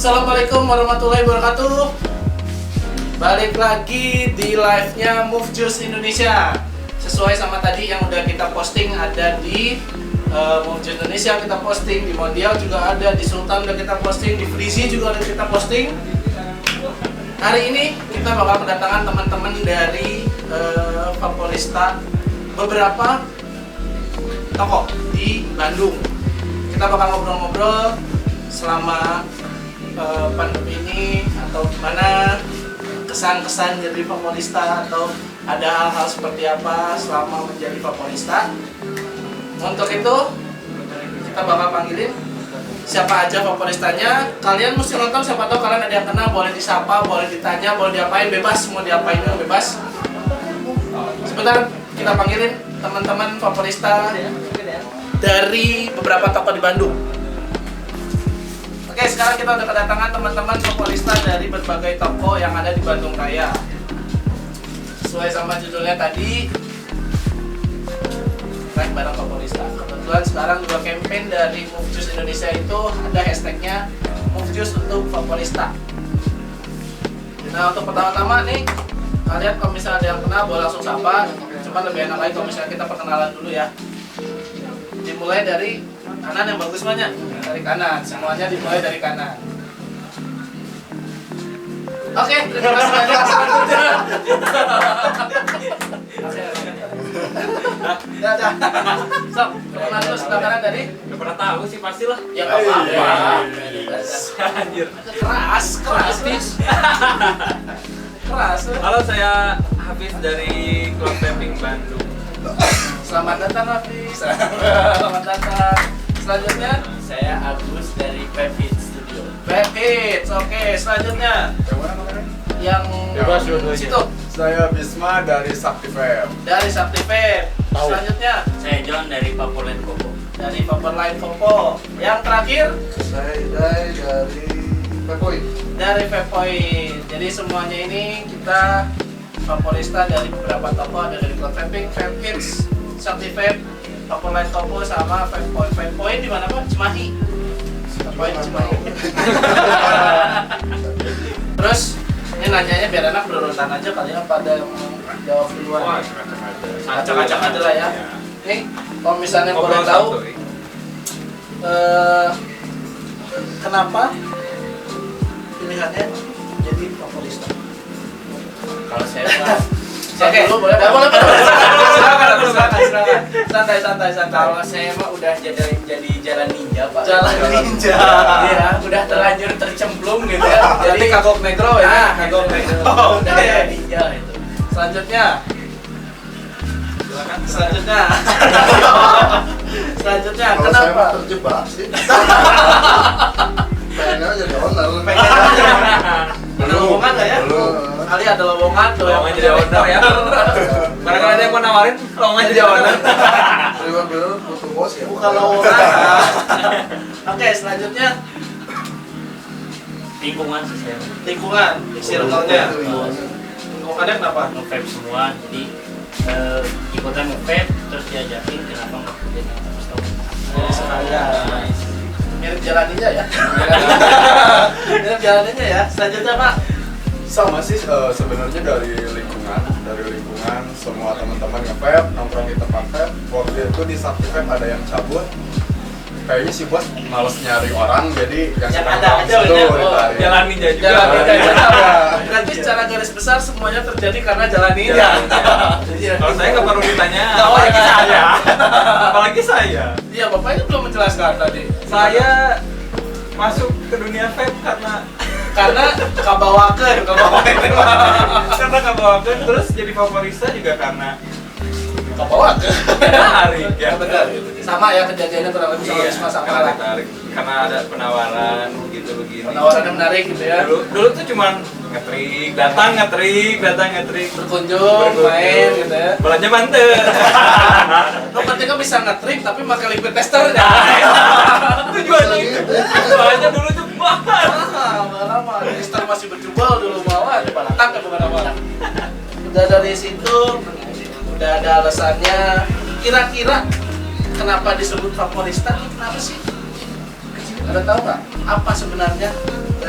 Assalamualaikum warahmatullahi wabarakatuh. Balik lagi di live-nya Move Juice Indonesia. Sesuai sama tadi yang udah kita posting, ada di Move Juice Indonesia kita posting, di Mondial juga ada, di Sultan udah kita posting, di Frizi juga udah kita posting. Hari ini kita bakal kedatangan teman-teman dari Vaporista, beberapa toko di Bandung. Kita bakal ngobrol-ngobrol selama pandemi ini, atau gimana kesan-kesan jadi Vaporista, atau ada hal-hal seperti apa selama menjadi Vaporista. Untuk itu kita bakal panggilin siapa aja Vaporistanya. Kalian mesti nonton, siapa tahu kalian ada yang kenal, boleh disapa, boleh ditanya, boleh diapain, bebas, mau diapain bebas. Sebentar kita panggilin teman-teman Vaporista dari beberapa toko di Bandung. Oke, sekarang kita udah kedatangan teman-teman Vaporista dari berbagai toko yang ada di Bandung Raya. Sesuai sama judulnya tadi, naik barang Vaporista. Kebetulan sekarang juga campaign dari Move Juice Indonesia itu ada hashtagnya Move Juice untuk Vaporista. Nah, untuk pertama-tama nih, kalian kalau misalnya ada yang kenal boleh langsung sapa. Cuman lebih enak lagi kalau misalnya kita perkenalan dulu ya. Dimulai dari kanan yang bagus banyak. Dari kanan, semuanya dimulai dari kanan. Oke, terima kasih banyak. Dah. Sok, perkenalan dulu sebelah kanan dari. Udah pernah tahu sih pastilah. Ya nggak apa-apa. Anjir. Keras, Tis. Keras. Halo, saya Hafiz dari Klub Vaping Bandung. Selamat datang Hafiz. Selamat datang. Selanjutnya Saya Agus dari Pevit Studio. Vape, oke. Selanjutnya yang situ Saya Bisma dari Sakti Vape. dari Sakti Vape. Selanjutnya Saya John dari Vaporland Coco. dari Vaporline Coco. Yang terakhir Saya Idai dari Vapoint. dari Vapoint. Jadi semuanya ini kita Vaporista dari beberapa toko, ada dari Club Vaping, Vapkids, Sakti Vape, Vaporline Coco, sama Vapoint. Vapoint di mana Pak? Cimahi. Vapoint Cimahi. Terus ini nanyanya biar enak berurutan aja kali ya, pada yang mau jawab duluan. Acak-acak aja lah ya. Nih, kalau misalnya boleh tahu kenapa pilihannya jadi Vaporista? Kalau saya Oke, dulu boleh. Silakan. Santai. kalau saya mah udah jadi jalan ninja Pak. Jalan ninja. Iya, udah terlanjur tercemplung gitu ya. Jadi kagok negro ya. kagok negro. Oh, Udah oke. jalan ninja itu. Selanjutnya. Selanjutnya, Kalau saya mah kenapa? terjebak sih. Pengennya jadi owner. Ada lowongan nggak ya? Belum. Kali ada lowongan tuh yang Lowongan jadi owner ya. Barangkali ada yang mau nawarin, lowongan jadi owner. Terima bener butuh bos ya. bukan lowongan. Oke, selanjutnya Lingkungan sih saya. lingkungan, circle-nya. Lingkungannya. Lingkungannya kenapa? Nge-vape semua, jadi ikutan nge-vape terus diajakin kenapa nggak jadi Vaporista. Jadi sekalian. Mirip jalan ninja ya. Mirip jalan ninja ya. Selanjutnya Pak. Sama sih sebenarnya dari lingkungan semua teman-teman nge-vape, nongkrong di tempat vape. Waktu itu di Sakti Vape ada yang cabut. Kayaknya si bos males nyari orang, jadi yang Yang sedang ada aja itu udah. ditarik. Jalan ninja juga. Jalan ninja. Iya. Berarti secara garis besar semuanya terjadi karena jalan ninja. Iya. Kalau saya nggak perlu ditanya, Oh, apalagi iya. saya. Apalagi saya. Iya, Bapak ini belum menjelaskan tadi. Saya masuk ke dunia vape karena Kabawakeun. karena kebawakan, terus jadi Vaporista juga karena Kabawakeun. menarik ya. Benar. Sama ya kejadiannya kurang lebih sama Iya, Wisma sama karena lah. tertarik. Karena ada penawaran gitu begini. Penawarannya menarik gitu ya. Dulu tuh cuman ngetrik, datang ngetrik. Berkunjung, main gitu ya. Belanja banter. Lo ketika bisa nge-trip tapi pakai liquid tester ya. Tujuannya itu. Soalnya dulu tuh mahal. Lama. Tester masih berjubel dulu bawa coba datang ke bukan apa. Udah dari situ udah ada alasannya. Kira-kira kenapa disebut Vaporista? Kenapa sih? Ada tahu nggak apa sebenarnya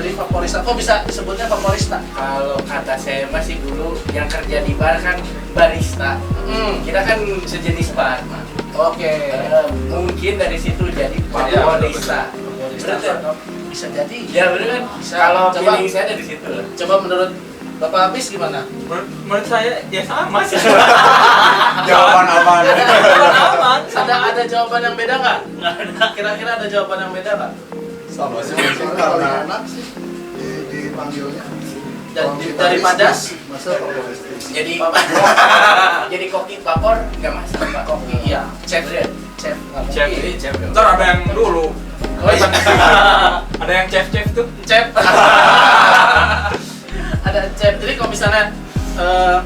dari Vaporista. Kok bisa disebutnya Vaporista? Kalau kata saya masih dulu yang kerja di bar kan barista. Kita kan sejenis bar, Mas. Oke. Mungkin dari situ jadi Vaporista. Berarti bisa jadi. Ya bener kan? Bisa. Kalau Coba- feeling saya dari situ. Coba menurut Bapak Abis gimana? Menurut saya ya sama sih. Jawaban aman. Aman. Ada jawaban yang beda nggak? Kira-kira ada jawaban yang beda nggak? Sama sih mungkin Soalnya karena lebih enak sih dipanggilnya. Kalau kita Daripada masa Vaporista. Jadi jadi koki vapor nggak masalah Pak. kopi, iya. Chef, chef, nggak Chef. mungkin. Chef. Ntar ada yang dulu. Oh iya. Ada yang chef tuh. Chef. Ada chef. Jadi kalau misalnya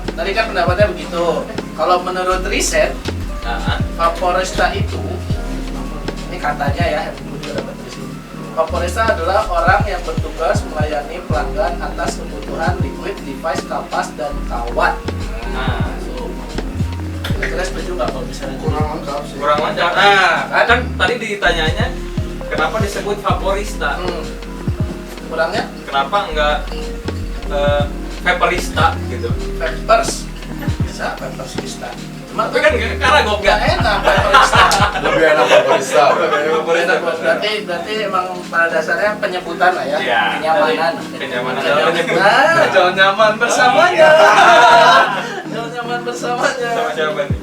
tadi kan pendapatnya begitu. Kalau menurut riset Nah, Vaporista itu, ini katanya ya, gue juga dapat dari sini. Vaporista adalah orang yang bertugas melayani pelanggan atas kebutuhan liquid, device, kapas, dan kawat. nah, Kira-kira setuju nggak kalau misalnya Kurang lengkap sih. kurang lancar. Nah, kan tadi ditanyanya kenapa disebut Vaporista? kurangnya Kenapa enggak Vaporista gitu? peppers? Bisa peppers kita. Cuma Tapi kan karena gue nggak enak Vaporista. lebih enak Vaporista. Berarti emang pada dasarnya penyebutan lah ya. Iya. Kenyamanan. Kenyamanan dalam menyebut. Nah, jangan nyaman bersamanya. Jangan nyaman bersamanya. Sama siapa nih?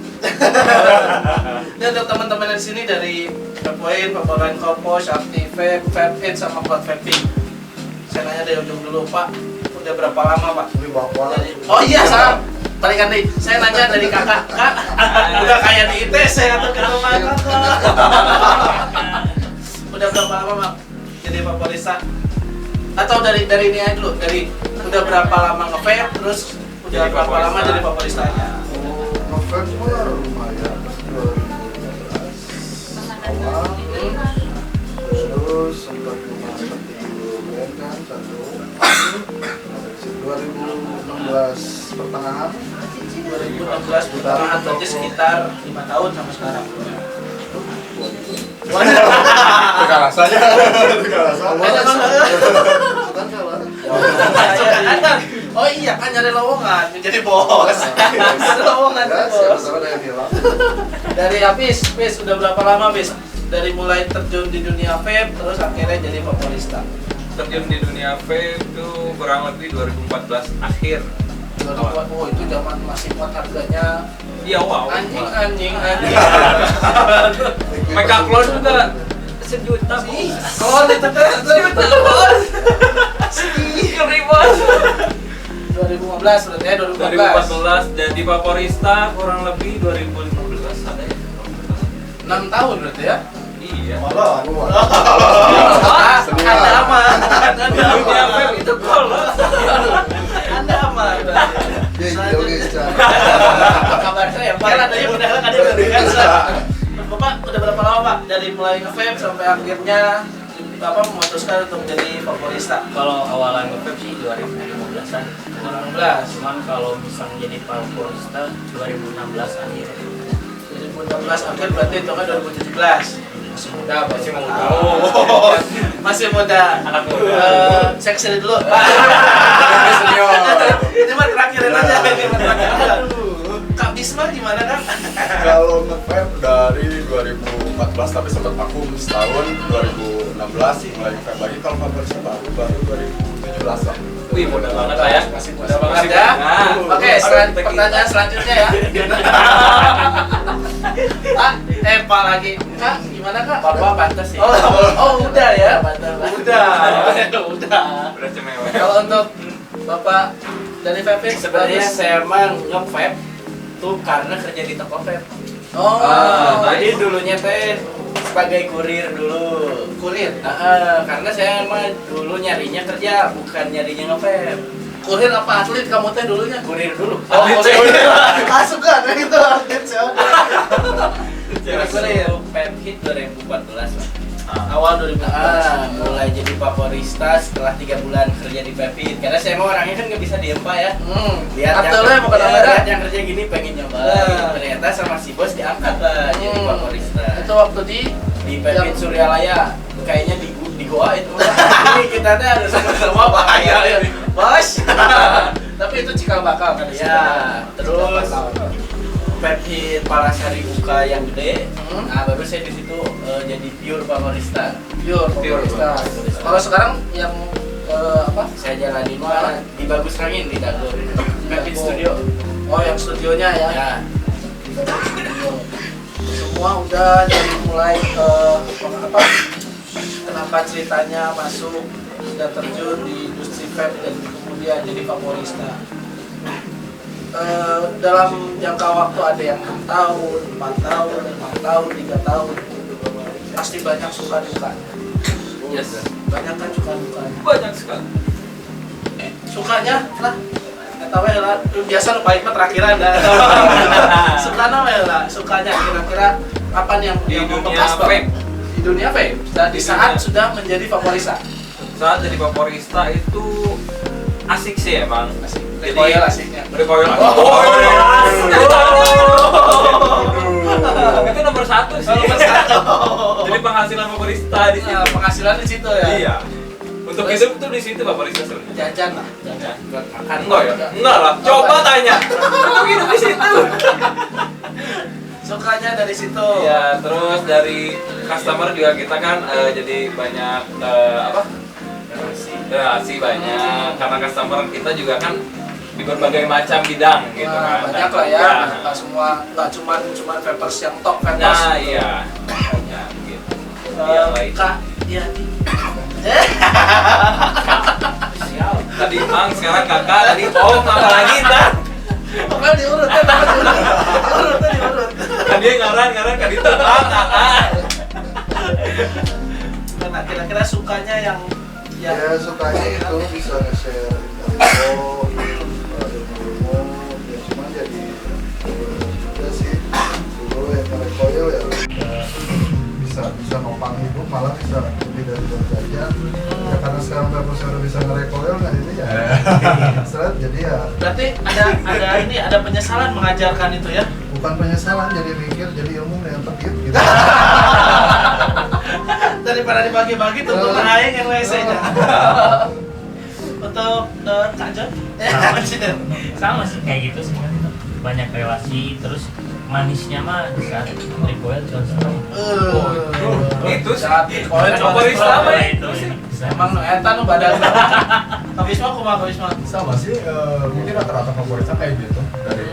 Ini untuk teman-teman di sini dari Vapoin, Vaporan Kopo, Shakti Vape, Vape It, sama Cloud Vaping. Saya nanya dari ujung dulu, Pak. Udah berapa lama, Pak? Ini bapak. Oh iya, salah. Balikan nih. Saya nanya dari kakak. Kak, udah kayak di ITC atau ke rumah kakak. Udah berapa lama, Mak? Jadi Vaporista? Atau dari ini aja dulu. Dari udah berapa lama nge-vape, terus udah Jadi berapa lama Vaporista. jadi Vaporistanya? Novel mah lumayan 2012 awal, terus sempat memasak di brand kan satu. Dari situ 2016 pertengahan 2016 pertengahan, berarti sekitar 5 tahun sampai sekarang. Tukar rasanya. Tukar rasa. kan salah. Oh iya kan nyari lowongan menjadi bos. Ada lowongan Ya, bos. siapa ada yang hilang. Dari Apis, udah berapa lama Bis? Dari mulai terjun di dunia vape terus akhirnya jadi Vaporista. Terjun di dunia vape itu kurang lebih 2014 akhir. Oh itu zaman masih muat harganya Iya, wow. anjing. Mega clone juga sejuta, Bos. Kalau itu Sejuta, Bos. Ngeri, Bos. 2015 berarti ya 2014. 2014 jadi Vaporista kurang lebih 2015 ada ya. 6 tahun berarti ya. Iya. Malah anu Anda aman. Dunia vape itu polos. Anda aman. guys. Apa kabar saya? Pak, adanya padahal kan ada kan. Bapak udah berapa lama Pak dari mulai nge-vape sampai akhirnya Bapak memutuskan untuk menjadi Vaporista? Kalau awalan nge-vape sih 2015-an. 2016. Cuman kalau misalnya jadi Vaporista 2016 akhir. 2016 akhir berarti itu kan 2017. Masih muda, Pak. Masih muda. Oh, masih muda. Anak muda. Saya kesini dulu. Senior. Ini mah terakhirin aja. Ini mah terakhirin aja. Kak Bisma gimana Kak? Kalau nge-vape dari 2014 tapi sempat vakum setahun 2016 mulai nge-vape lagi. Kalau Vaporista baru 2017 lah. Wih, muda banget lah ya. Masih muda banget ya. Nah, Oke, pertanyaan selanjutnya ya. Pak lagi. Kak, gimana Kak? Bapak pantas sih. Oh, udah ya. Udah. Udah cemewe. Kalau untuk Bapak dari vape Sebenarnya saya emang nge-vape tuh karena kerja di toko vape. Oh, Jadi dulunya teh sebagai kurir dulu. kurir. Karena saya emang dulu nyarinya kerja, bukan nyarinya nge-vape. Kurir apa atlet kamu teh dulunya? Kurir dulu. Oh, kurir. Masuk kan itu atlet sih. Kurir vape hit 2014 lah. Awal 2014. Mulai jadi Vaporista setelah 3 bulan kerja di vape hit. Karena saya emang orangnya kan nggak bisa diem Pak ya. Lihat Atletnya bukan ya, kamera. lihat yang kerja gini pengen nyoba. Nah. Ternyata sama si bos diangkat lah jadi Vaporista. Itu waktu di Di vape hit Suryalaya. Kayaknya di Goa itu. Ini kita teh ada sama bahaya ya, bos. Tapi itu cikal bakal kan Ya, terus Pepsi Palasari buka yang gede. Nah, baru saya di situ jadi pure favorista. Pure Barista. Kalau sekarang yang apa? Saya jalanin mah di Bagus Angin di Dagor. Pepsi Studio. Oh, yang studionya ya. Ya. Semua udah dari mulai apa? Kenapa ceritanya masuk sudah terjun di industri vape dan kemudian jadi favorista. Dalam jangka waktu ada yang 6 tahun, 4 tahun, 5 tahun, 3 tahun, pasti banyak suka duka. Yes. Banyak kan suka dukanya. Banyak sekali. Sukanya lah, kata we lah, biasa nu paling mah terakhiran dah. Sukana we lah, sukanya kira-kira apa nih yang Di yang dunia membekas vape. banget? Di dunia vape. Dan di Di saat dunia. sudah menjadi favorista. Saat jadi favorista itu asik sih emang. Asik. Jadi Recoil asiknya. recoil. Itu nomor 1 sih. Nomor 1. Jadi penghasilan favorista di situ. Nah, penghasilan di situ ya. Iya. Untuk Terus? hidup tuh di situ favorista sebenarnya. Jajan lah, jajan buat makan. Enggak ya? Enggak lah. Coba tanya. Untuk hidup di situ. Sukanya dari situ. Ya, terus dari customer juga kita kan jadi banyak apa? Relasi banyak karena customer kita juga kan di berbagai macam bidang gitu Nah, kan. banyak lah ya, nggak semua, nggak cuman vapers yang top vapers. Nah, gitu. iya. Banyak gitu. Yang lain. Kak, iya di. Tadi Mang, sekarang Kakak, tadi Om, apa lagi ntar? Pokoknya diurut ya, diurut. Kan dia ngaran kan itu Mang, Kakak. Nah, kira-kira sukanya yang Ya sukanya itu bisa nge-share info, ilmu-ilmu, ya cuma jadi juga sih dulu yang recoil ya bisa nopang hidup, malah bisa lebih dari jajan ya karena sekarang Pepsi udah bisa nge-recoil nggak ini ya seret jadi ya berarti ada penyesalan mengajarkan itu ya? bukan penyesalan jadi mikir jadi ilmu yang tertib gitu Daripada dibagi-bagi tuh aing yang WC-nya. Untuk Kak John? Sama sih kayak gitu sebenarnya, banyak relasi, terus manisnya mah di saat recoil contoh Itu sih. Saat recoil Favorista mah itu emang nu eta nu badan. Habis mah kumaha habis mah? Sama sih, mungkin rata-rata favoritnya kayak gitu. Dari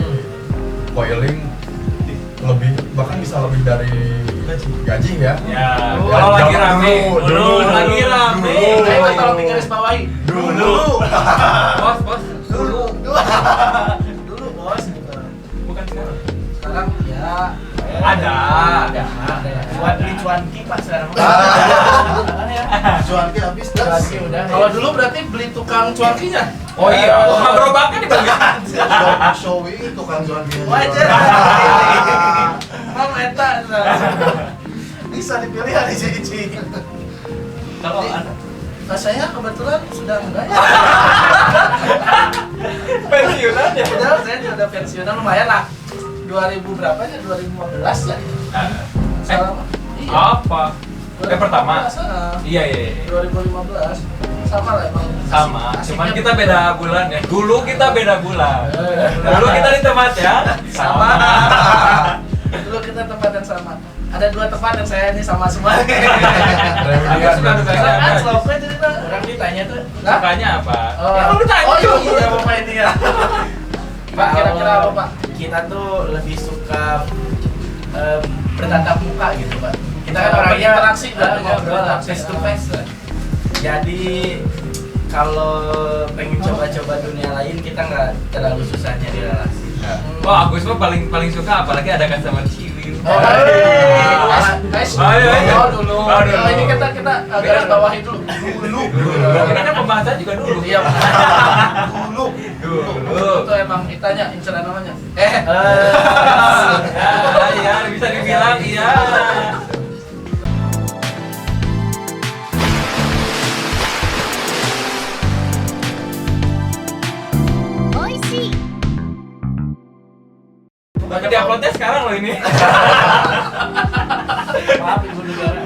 coiling lebih, bahkan bisa lebih dari gaji ya. Ya, Oh, kalau lagi zaman rame, dulu. lagi rame. Ayo mah tolong digaris bawahi. Dulu. Bos, Dulu bos gitu. bukan sekarang. Sekarang ya Ada. buat beli cuanki Pak sekarang. cuanki habis dah Cuanki udah. Kalau dulu berarti beli tukang cuankinya. Oh iya, gerobaknya dibagi. showy tukang cuanki Wajar. Mau eta bisa dipilih hari cici. kalau Saya kebetulan sudah enggak ya. Pensiunan ya. Saya sudah pensiunan lumayan lah. 2000 berapa ya? 2015 ya. Salah mah. Iya. Apa? Yang pertama? 2015, Iya. 2015. Sama lah emang. Sama, Asik- cuman asiknya kita beda bulan ya. Dulu kita beda bulan. Dulu kita di tempat ya. sama. Dulu kita tempat yang sama. Ada 2 tempat dan saya ini sama semua. Agak suka duka Kan cita. slopnya jadi Orang ditanya tuh, Hah? Sukanya apa? Oh, Ya lu tanya oh tuh. iya Bapak ini ya. Pak kira-kira apa Pak? kita tuh lebih suka bertatap muka gitu Pak. Kita kan Oh, orangnya berinteraksi, berarti ngobrol berinteraksi. face to face lah. Jadi kalau pengen coba-coba dunia lain kita nggak terlalu susah nyari relasi. Wah, Agus mah paling suka apalagi ada customer ciwil. Guys, Ayo. dulu. Oh, dulu. Ini kita garis bawahi dulu. Dulu. Ini kan pembahasan juga dulu. Iya. Dulu. Dulu. Itu emang ditanya inceran namanya. Iya, bisa dibilang iya. Tapi di uploadnya sekarang loh ini. Maaf Ibu Negara.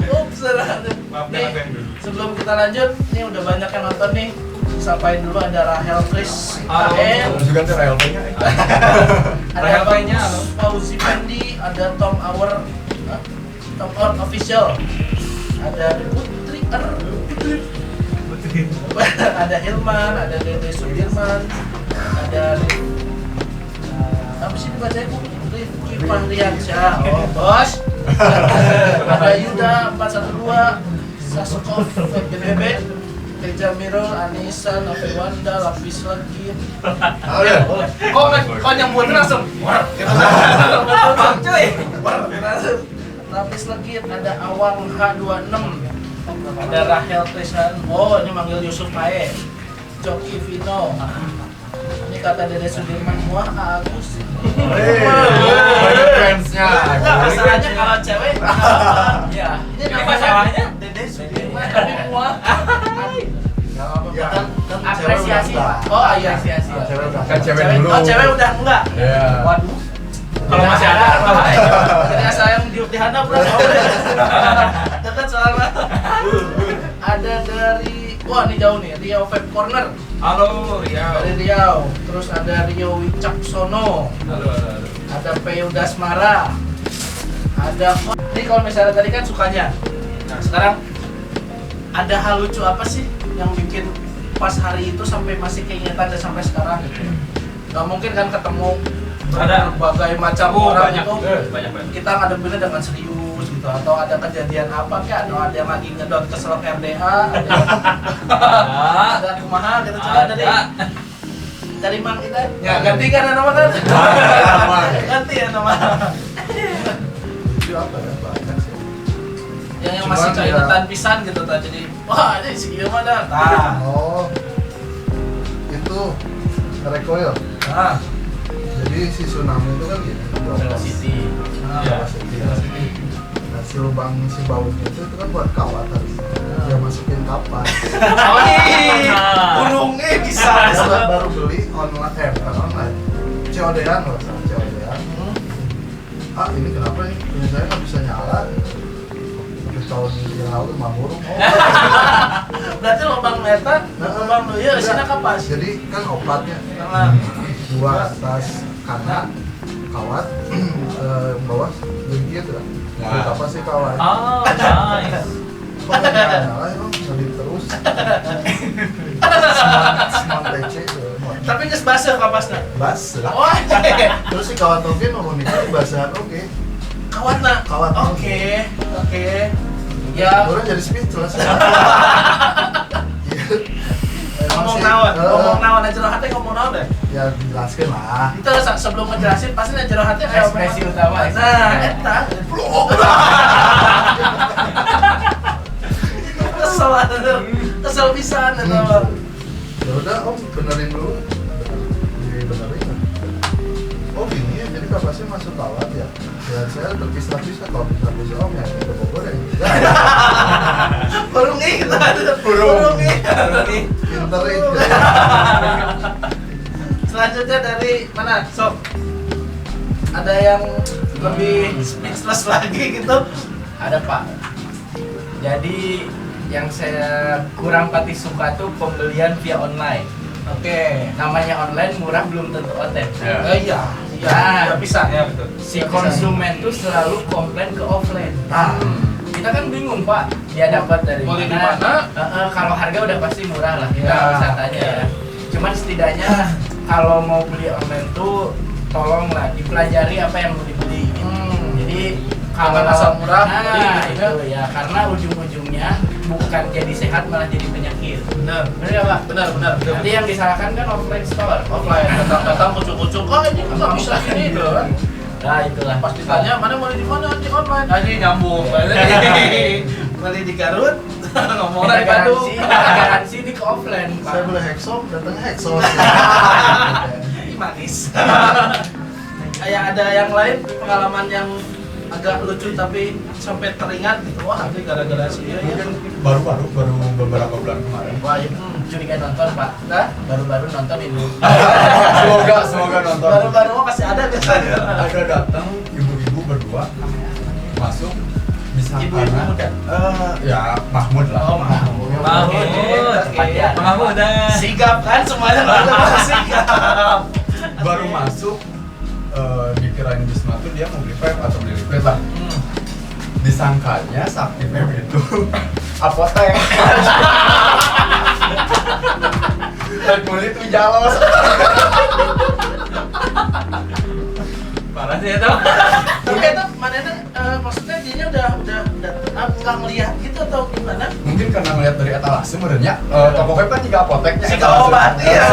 Ups, salah. Maaf, Nih, jangan dulu. sebelum kita lanjut. Ini udah banyak yang nonton nih. Sapain dulu ada Rahel Chris Halo. AM, juga tuh realnya. ada Rahel P-nya, halo. Fauzi Fendi, ada Tom Our Official, ada Putri ada Hilman, ada Dede Sudirman, ada apa sih dibacanya? Rifki Fahriansyah, oh bos. Ada Yuda 412, Sasukov BBB, Teja Mirul, Anissa, Novi Wanda, Lapis Legit. Oh ya. Kok nyambut langsung? War, gitu. Cuy. War, langsung. Lapis Legit, ada Awang H26, ada Rahel Trishan. Oh, ini manggil Yusuf Pae. Joki Vino. Ini kata Dede Sudirman, muah Agus. Banyak fansnya. Enggak, masalahnya kalau cewek ya, ini Ini namanya masalahnya? Dede Sudirman tapi muah. Ya kan Apresiasi, Pak. Oh iya, Apresiasi. Cewek udah. Kan cewek dulu. Oh, cewek udah enggak? Iya. Waduh. Kalau masih ada bahaya. Jadi saya yang diuk di handap udah dekat soalnya. Ada dari, wah ini jauh nih, Riau Vape Corner Halo Riau. dari Riau. Terus ada Rio Wicaksono, Halo. ada Peu Dasmara, ada. Ini kalau misalnya tadi kan sukanya. Nah sekarang ada hal lucu apa sih yang bikin pas hari itu sampai masih keingetan dan sampai sekarang gitu? Gak mungkin kan ketemu Ada. berbagai macam Oh, orang banyak. itu Banyak. kita ngadepinnya dengan serius gitu, atau ada kejadian apa kayak atau ada yang lagi ngedot keselak RDA, ada kumaha gitu. Coba dari Mang kita ya ganti kan nama kan ganti ya nama Itu apa ya? Banyak sih. yang masih Cuman keingetan ya- pisan gitu tadi. Jadi wah ini si Ilma dah nah Oh, itu recoil. nah Jadi si tsunami itu kan gini. Velocity. Iya. Velocity. Nah, si lubang si bautnya itu kan buat kawat harus. Dia masukin kapas. oh nih burungnya bisa Saya baru beli online, bukan online. COD-an loh, sama COD-an. Ah ini kenapa nih? Punya saya nggak bisa nyala. Tapi tahun yang lalu mah burung. Oh, berarti lubang meta lubang lu ya sini kapas jadi kan oplatnya nah dua atas kanan kawat, bawah begitu lah. Nah. Apa sih kawat? Oh, nice. Kok nggak nyala emang ngelit terus. Seman PC tuh. tapi nges basah kapasnya Bas lah. oh Terus si kawat oke ngomong itu bahasan oke. kawat nak Kawat. oke ya Orang jadi speechless. Iya. Emang ngomong sih, naon aja jero hati ngomong naon deh Ya jelaskan lah. itu sebelum ngejelasin pasti jero hati Ekspresi utama, nah eta kesel pisan eta Ya udah om benerin dulu. Dibenerin. Oh gini ya, jadi kapasnya masuk kawat ya. Ya saya terpisah-pisah kalau pisah-pisah om ya kita bobor ya. burung nih kita burung nih Pinter itu. selanjutnya dari mana sok ada yang lebih speechless lagi gitu Ada Pak. Jadi yang saya kurang pati suka tuh pembelian via online. oke Namanya online murah belum tentu oten. iya Nah, nggak bisa Ya betul. Si konsumen tuh selalu komplain ke offline. Ah. Kita kan bingung Pak, dia dapat dari Beli di mana? mana? Kalau harga udah pasti murah lah, kita Ya. nggak usah tanya ya. Cuman setidaknya kalau mau beli online tuh tolonglah dipelajari apa yang mau dibeli. Jadi kalau Jangan asal murah, nah, beli, itu ya karena ujung-ujungnya bukan jadi sehat malah jadi penyakit. benar Bener nggak Pak? benar Nanti yang disalahkan kan offline store. offline datang kucuk-kucuk oh ini nggak bisa ini loh Nah itulah. pas ditanya mana beli di mana di online ini nyambung beli di Garut ngomong Ada dari Bandung garansi ini ke offline Pak. Saya boleh hexom, datang hexom. ini manis kayak ada yang lain pengalaman yang agak lucu tapi sampai teringat gitu wah ini gara-gara sih ya Baru beberapa bulan kemarin. Wah, curiga nonton Pak. Nah, Baru-baru nonton ini. Semoga nonton. baru-baru mah pasti ada biasanya Ada datang ibu-ibu berdua masuk bisa Ibu-ibu muda. Ya Mahmud lah. Oh, Mahmud. Mahmud dah. Sigap kan semuanya udah sigap. Baru masuk dikirain Bisma tuh dia mau beli vape atau beli liquid lah. Disangkanya Sakti Vape itu apotek. Kulit tuh jalos. Parah sih ya tau. Tapi itu mana maksudnya dia udah nggak ngelihat gitu atau gimana? Mungkin karena ngeliat dari etalase sebenarnya toko vape kan juga apoteknya. Si etalase. obat, iya.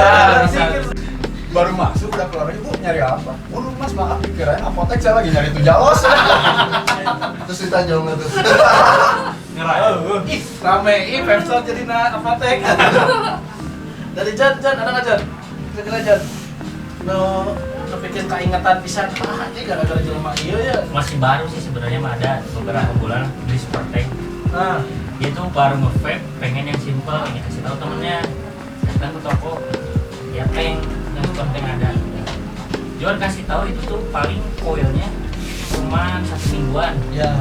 Baru masuk udah keluar lagi, Bu nyari apa? Waduh Mas maaf dikirain apotek, saya lagi nyari tuh jalos. Terus ditanya nggak tuh? Ih, rame. Ih, Pepsol jadi apotek. Dari Jan, ada nggak Jan? Kira-kira Jan? No, kepikiran keingatan bisa aja gara-gara jelema iya ya. Masih baru sih sebenarnya mah ada beberapa bulan beli super tank. Nah, Dia tuh baru nge-vape, pengen yang simple, ini kasih tahu temennya. Datang ke toko, ya tank yang super tank ada. Jual kasih tahu itu tuh paling koilnya cuma 1 mingguan. ya.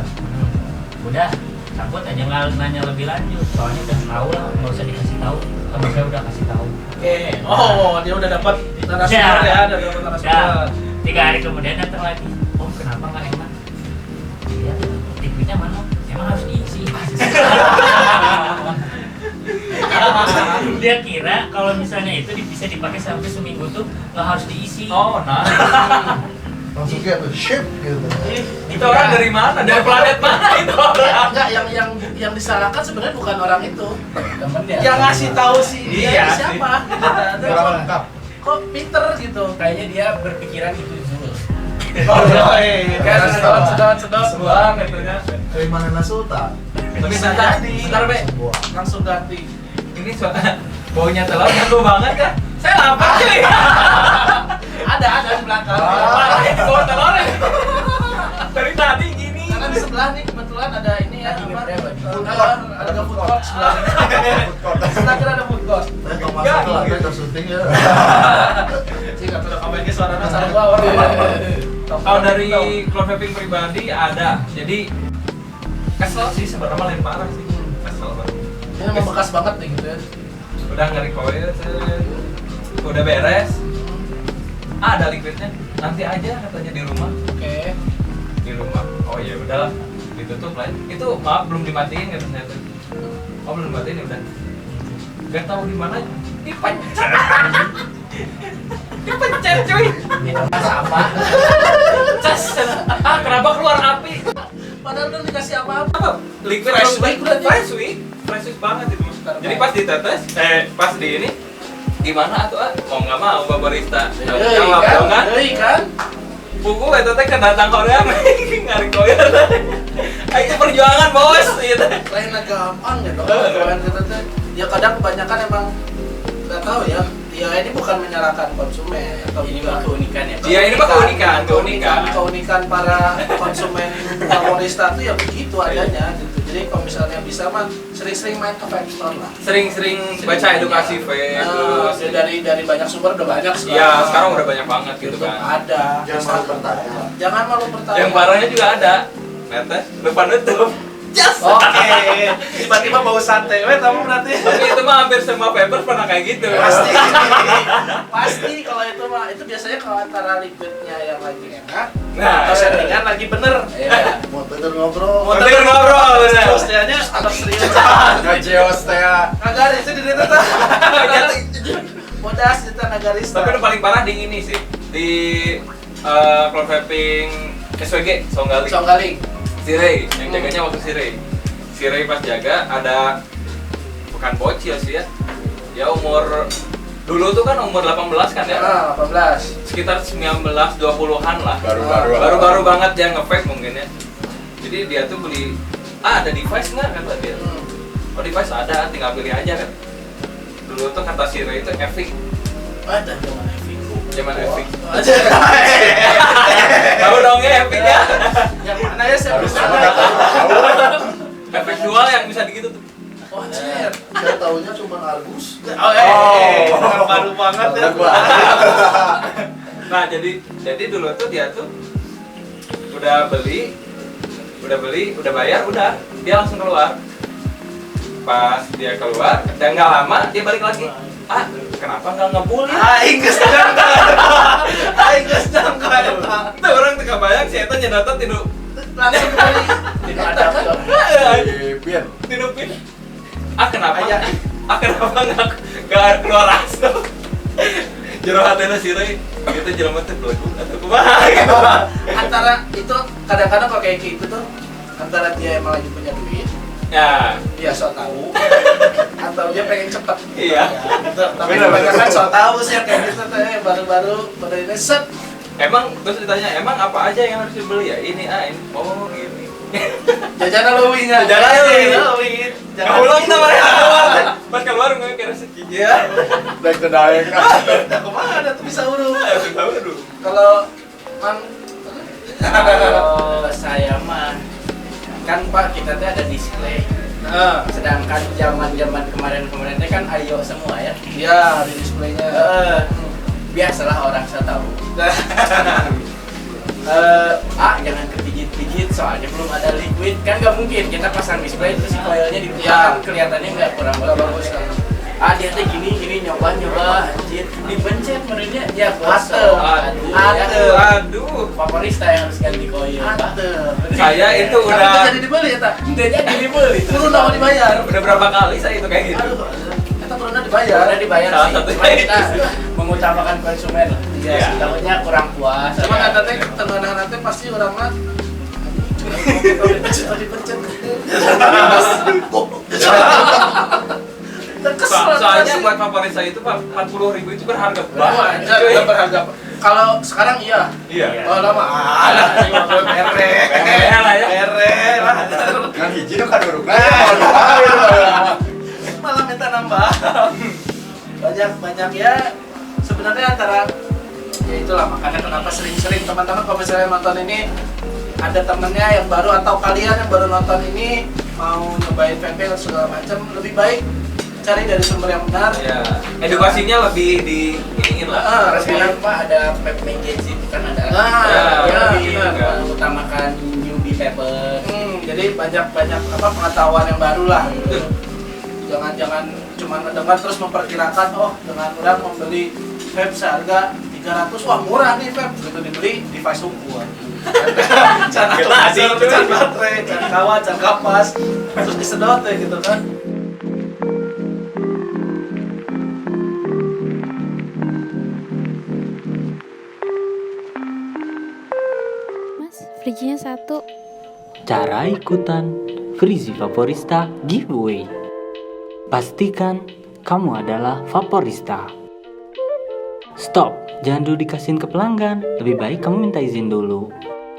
Udah, takut aja nggak nanya lebih lanjut, soalnya udah tahu lah, nggak usah dikasih tahu. Temen saya udah kasih tahu. Oke. Oh, dia udah dapat narasumber ya, udah dapat narasumber. 3 hari kemudian datang lagi. Oh, kenapa nggak enak? Iya, liquidnya mana? Emang harus diisi. Dia kira kalau misalnya itu bisa dipakai sampai seminggu tuh nggak harus diisi. Oh, nah. Langsung kayak tuh ship gitu. Itu orang dari mana? Dari planet mana itu orang? Enggak, yang disalahkan sebenarnya bukan orang itu. Temennya. Yang ngasih tahu sih dia Iya ini siapa. Kurang lengkap. Kok pinter gitu. Kayaknya dia berpikiran itu Zul. Oh, iya. Kayak sedot buang gitu ya. Dari mana Nasuta? Bisa jadi. Bentar, Be. Langsung ganti. Ini suara baunya telur jago banget ya. Saya lapar cuy. Ada di belakang. Parah ini bau telur ya. Dari tadi gini. Karena di sebelah nih kebetulan ada ini ya Lagi apa? nge-grab lagi. Ada food court sebelah. Sebelah kira ada food court. Kalau masuk tuh ada ke syuting ya. Sih enggak perlu komen ke suaranya sama gua orang. Kalau dari cloud vaping pribadi ada. Jadi kesel sih sebenarnya paling parah sih. Kesel banget. Ini emang bekas banget nih gitu ya. Udah ngeri koil, udah beres. Ada liquidnya. Nanti aja katanya di rumah. Oke. Di rumah. Oh ya udahlah. Ditutup lah. Itu maaf belum dimatiin kata saya tuh. Oh belum dimatiin ya udah. Gak tahu di mana. Dipencet. Dipencet cuy. Itu mah sama. Cas. Ah kenapa keluar api? Padahal udah dikasih apa-apa. Apa? Liquid Fresh fresh week berarti. fresh week. Fresh week banget itu. Jadi pas ditetes, pas di ini gimana tuh mau nggak mau Mbak barista jawab dong kan? Kan? Buku itu teh kedatang Korea ngari koyor. Itu perjuangan bos gitu. Lainnya gampang gitu kan kita tuh. Ya kadang kebanyakan emang nggak tahu ya. Ya ini bukan menyalahkan konsumen atau Ini juga mah keunikan ya. Iya ini mah keunikan para konsumen Barista tuh ya begitu adanya gitu. Jadi kalau misalnya bisa mah sering-sering main ke vape store lah. Sering-sering baca edukasi vape Nah, terus. dari banyak sumber udah banyak sekarang. Iya sekarang udah banyak banget gitu kan. Ada. Jangan malu bertanya. Jangan malu bertanya. Yang parahnya juga ada. Netes depan nutup. Just. Oke. Tiba-tiba bau sate. Kamu berarti. Tapi itu mah hampir semua vapers pernah kayak gitu. Pasti. Pasti kalau itu mah itu biasanya kalau antara liquidnya yang lagi enak Nah, atau settingan lagi bener. Iya. Mau denger ngobrol. Mau denger ngobrol, bener. Terusnya atau serius. Ngajeos teh. Nagaris itu di itu tuh. Bodas itu nagaris. Tapi yang paling parah di ini sih di cloud vaping SWG Songgali. Songgaling. Si Ray, yang jaganya waktu si Ray. Si Ray pas jaga ada bukan bocil sih ya. Dia umur dulu tuh kan umur 18 kan ya. Nah, 18. Sekitar 19-20-an lah. Baru-baru Banget dia nge-vape mungkin ya. Jadi dia tuh beli ada device nggak kata dia. Oh device ada, tinggal pilih aja kan. Dulu tuh kata si Ray itu Epic. Ada zaman Epic. Zaman Epic. Aja. Tahu dong ya Epic ya. Yang mana ya saya Harus bisa. Epic dual yang bisa digitu tuh. Oh, anjir. Saya tahunya cuma Argus. Oh, baru banget ya. Nah jadi dulu tuh dia tuh udah beli udah beli, udah bayar, udah dia langsung keluar. Pas dia keluar, dan nggak lama dia balik lagi. Ah, kenapa nggak ngebul ya? Aing geus nyangka. Aing geus nyangka eta. Tuh orang teu kabayang si eta nyedotan tinu Langsung beli. Tidak ada aktor. Pin. tinu pin. Ah kenapa? Ah kenapa nggak keluar asap? Jero hatena si Rey, kita jelema teh belagu atau kumaha gitu. Antara itu kadang-kadang kalau kayak gitu tuh antara dia emang lagi punya duit, Ya, dia so tahu, atau dia pengen cepet. Iya. Ya, gitu. Tapi Bener, kebanyakan bener. so tahu sih yang kayak gitu teh baru-baru pada ini set. emang terus ditanya emang apa aja yang harus dibeli ya? Ini oh ini. Jajanan leuwihnya. Jajanan leuwih. leuwih. Nggak ulang tuh mereka keluar. Pas keluar nggak kira segigi ya. Dek tedaeng. Udah kemana ada tuh bisa urung. Tahu dulu. Kalau man Kalau saya mah kan Pak kita tuh ada display. Sedangkan zaman kemarin teh kan ayo semua ya. ya di displaynya. Biasalah orang saya tahu. Jangan kepijit-pijit soalnya belum ada liquid kan nggak mungkin kita pasang display terus si koilnya dibuka Ya. kan kelihatannya nggak kurang bagus. Dia teh gini nyoba anjir dipencet menurutnya ya Ate. Aduh. Favorista yang harus ganti koil. Saya itu Tapi itu udah jadi dibeli ya tak? Udah jadi dibeli. Turun nama dibayar. udah berapa kali saya itu kayak gitu. Aduh, kita turunnya dibayar. Udah dibayar Salah sih. satunya Cuma kita itu. mengutamakan konsumen. Iya. Ya, takutnya kurang puas. Cuma ya. kata teh tengenah nanti pasti orang mah dipencet. Soalnya buat favorit saya itu 40.000 itu berharga banget. Tidak berharga. Kalau sekarang iya. Iya. Oh lama ada sih mobil mere. Mere lah ya. Mere lah. Kan hiji nu kadurukna. Malah minta nambah. Banyak ya. Sebenarnya antara ya itulah makanya kenapa sering-sering teman-teman kalau misalnya nonton ini ada temennya yang baru atau kalian yang baru nonton ini mau nyobain vape dan segala macam, lebih baik cari dari sumber yang benar. Ya, edukasinya lebih di iniin lah. Sekarang Pak ada vape magazine kan ada. Ah, Yang ya, lebih benar. mengutamakan newbie vape. Jadi banyak apa pengetahuan yang baru lah. Gitu. Jangan cuma mendengar terus memperkirakan dengan orang membeli vape seharga 300, wah murah nih vape, gitu dibeli device unggul. Can Kita aktualisasi, can baterai, can kawat, can kapas, terus disedot ya gitu kan. Mas, Friginya satu. Cara ikutan Frizi Vaporista Giveaway. Pastikan kamu adalah Vaporista. Stop, jangan dulu dikasihin ke pelanggan. Lebih baik kamu minta izin dulu.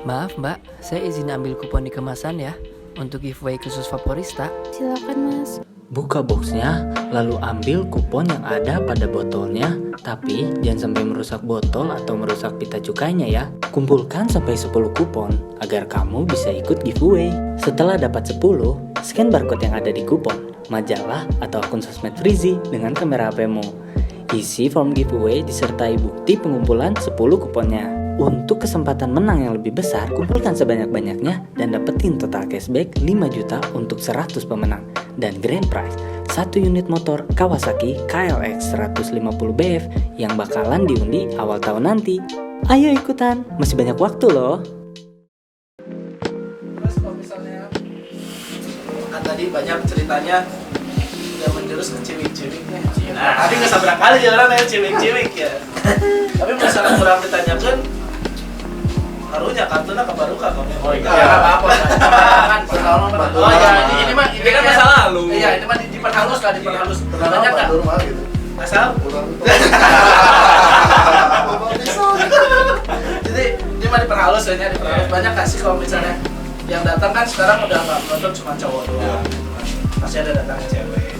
Maaf mbak, saya izin ambil kupon di kemasan ya untuk giveaway khusus Vaporista. Silakan Mas. Buka boxnya, lalu ambil kupon yang ada pada botolnya. Tapi jangan sampai merusak botol atau merusak pita cukainya ya. Kumpulkan sampai 10 kupon agar kamu bisa ikut giveaway. Setelah dapat 10, scan barcode yang ada di kupon, majalah atau akun sosmed Frizi dengan kamera HP-mu. Isi form giveaway disertai bukti pengumpulan 10 kuponnya. Untuk kesempatan menang yang lebih besar, kumpulkan sebanyak-banyaknya dan dapetin total cashback 5 juta untuk 100 pemenang. Dan grand prize, 1 unit motor Kawasaki KLX 150 BF yang bakalan diundi awal tahun nanti. Ayo ikutan, masih banyak waktu loh. Terus kalau misalnya kan tadi banyak ceritanya udah menjurus ke ciwik-ciwiknya. Nah, tadi nggak sabar kali ya orang yang ciwik-ciwik ya. Tapi misalnya kurang ditanyakan, harunya kartunya ke Baruka kamu. Oh iya, nggak apa-apa. Kan pertolongan. Oh ya, ini mah Ini kan masa lalu. Iya, ini mah diperhalus lah, diperhalus. Pernah Banyak kan? Batur mah gitu. Asal. Kurang itu. Jadi ini mah diperhalus ya, diperhalus. Banyak nggak sih kalau misalnya yang datang kan sekarang udah nggak menonton cuma cowok doang. Pasti ada datangnya cewek.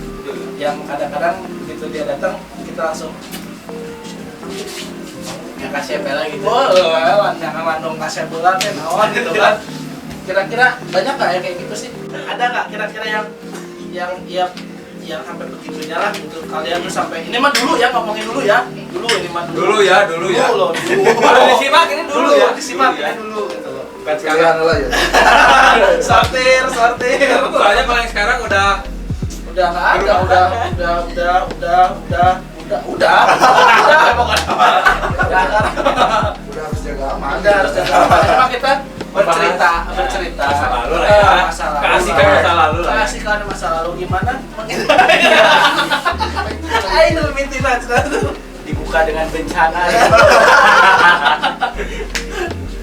Yang kadang-kadang begitu dia datang kita langsung Nggak kasih bela gitu. jangan landung kasih bola teh naon gitu kan. Kira-kira banyak nggak ya kayak gitu sih? Ada nggak kira-kira yang sampai begitunya lah gitu kalian tuh sampai ini mah dulu ya ngomongin dulu ya dulu ini mah Dulu ya. dulu loh dulu Dulu disimak ini dulu ya. disimak Dulu ya. ini dulu gitu loh. pilihan lah ya. Sortir. Soalnya kalau yang sekarang udah Udah nggak ada, udah Udah harus jaga aman. Udah harus jaga aman. Cuma kita bercerita masa lalu lah ya. masa lalu. Keasikan masa lalu lah. Keasikan masa lalu gimana? Ayo maintenance dibuka dengan bencana ya.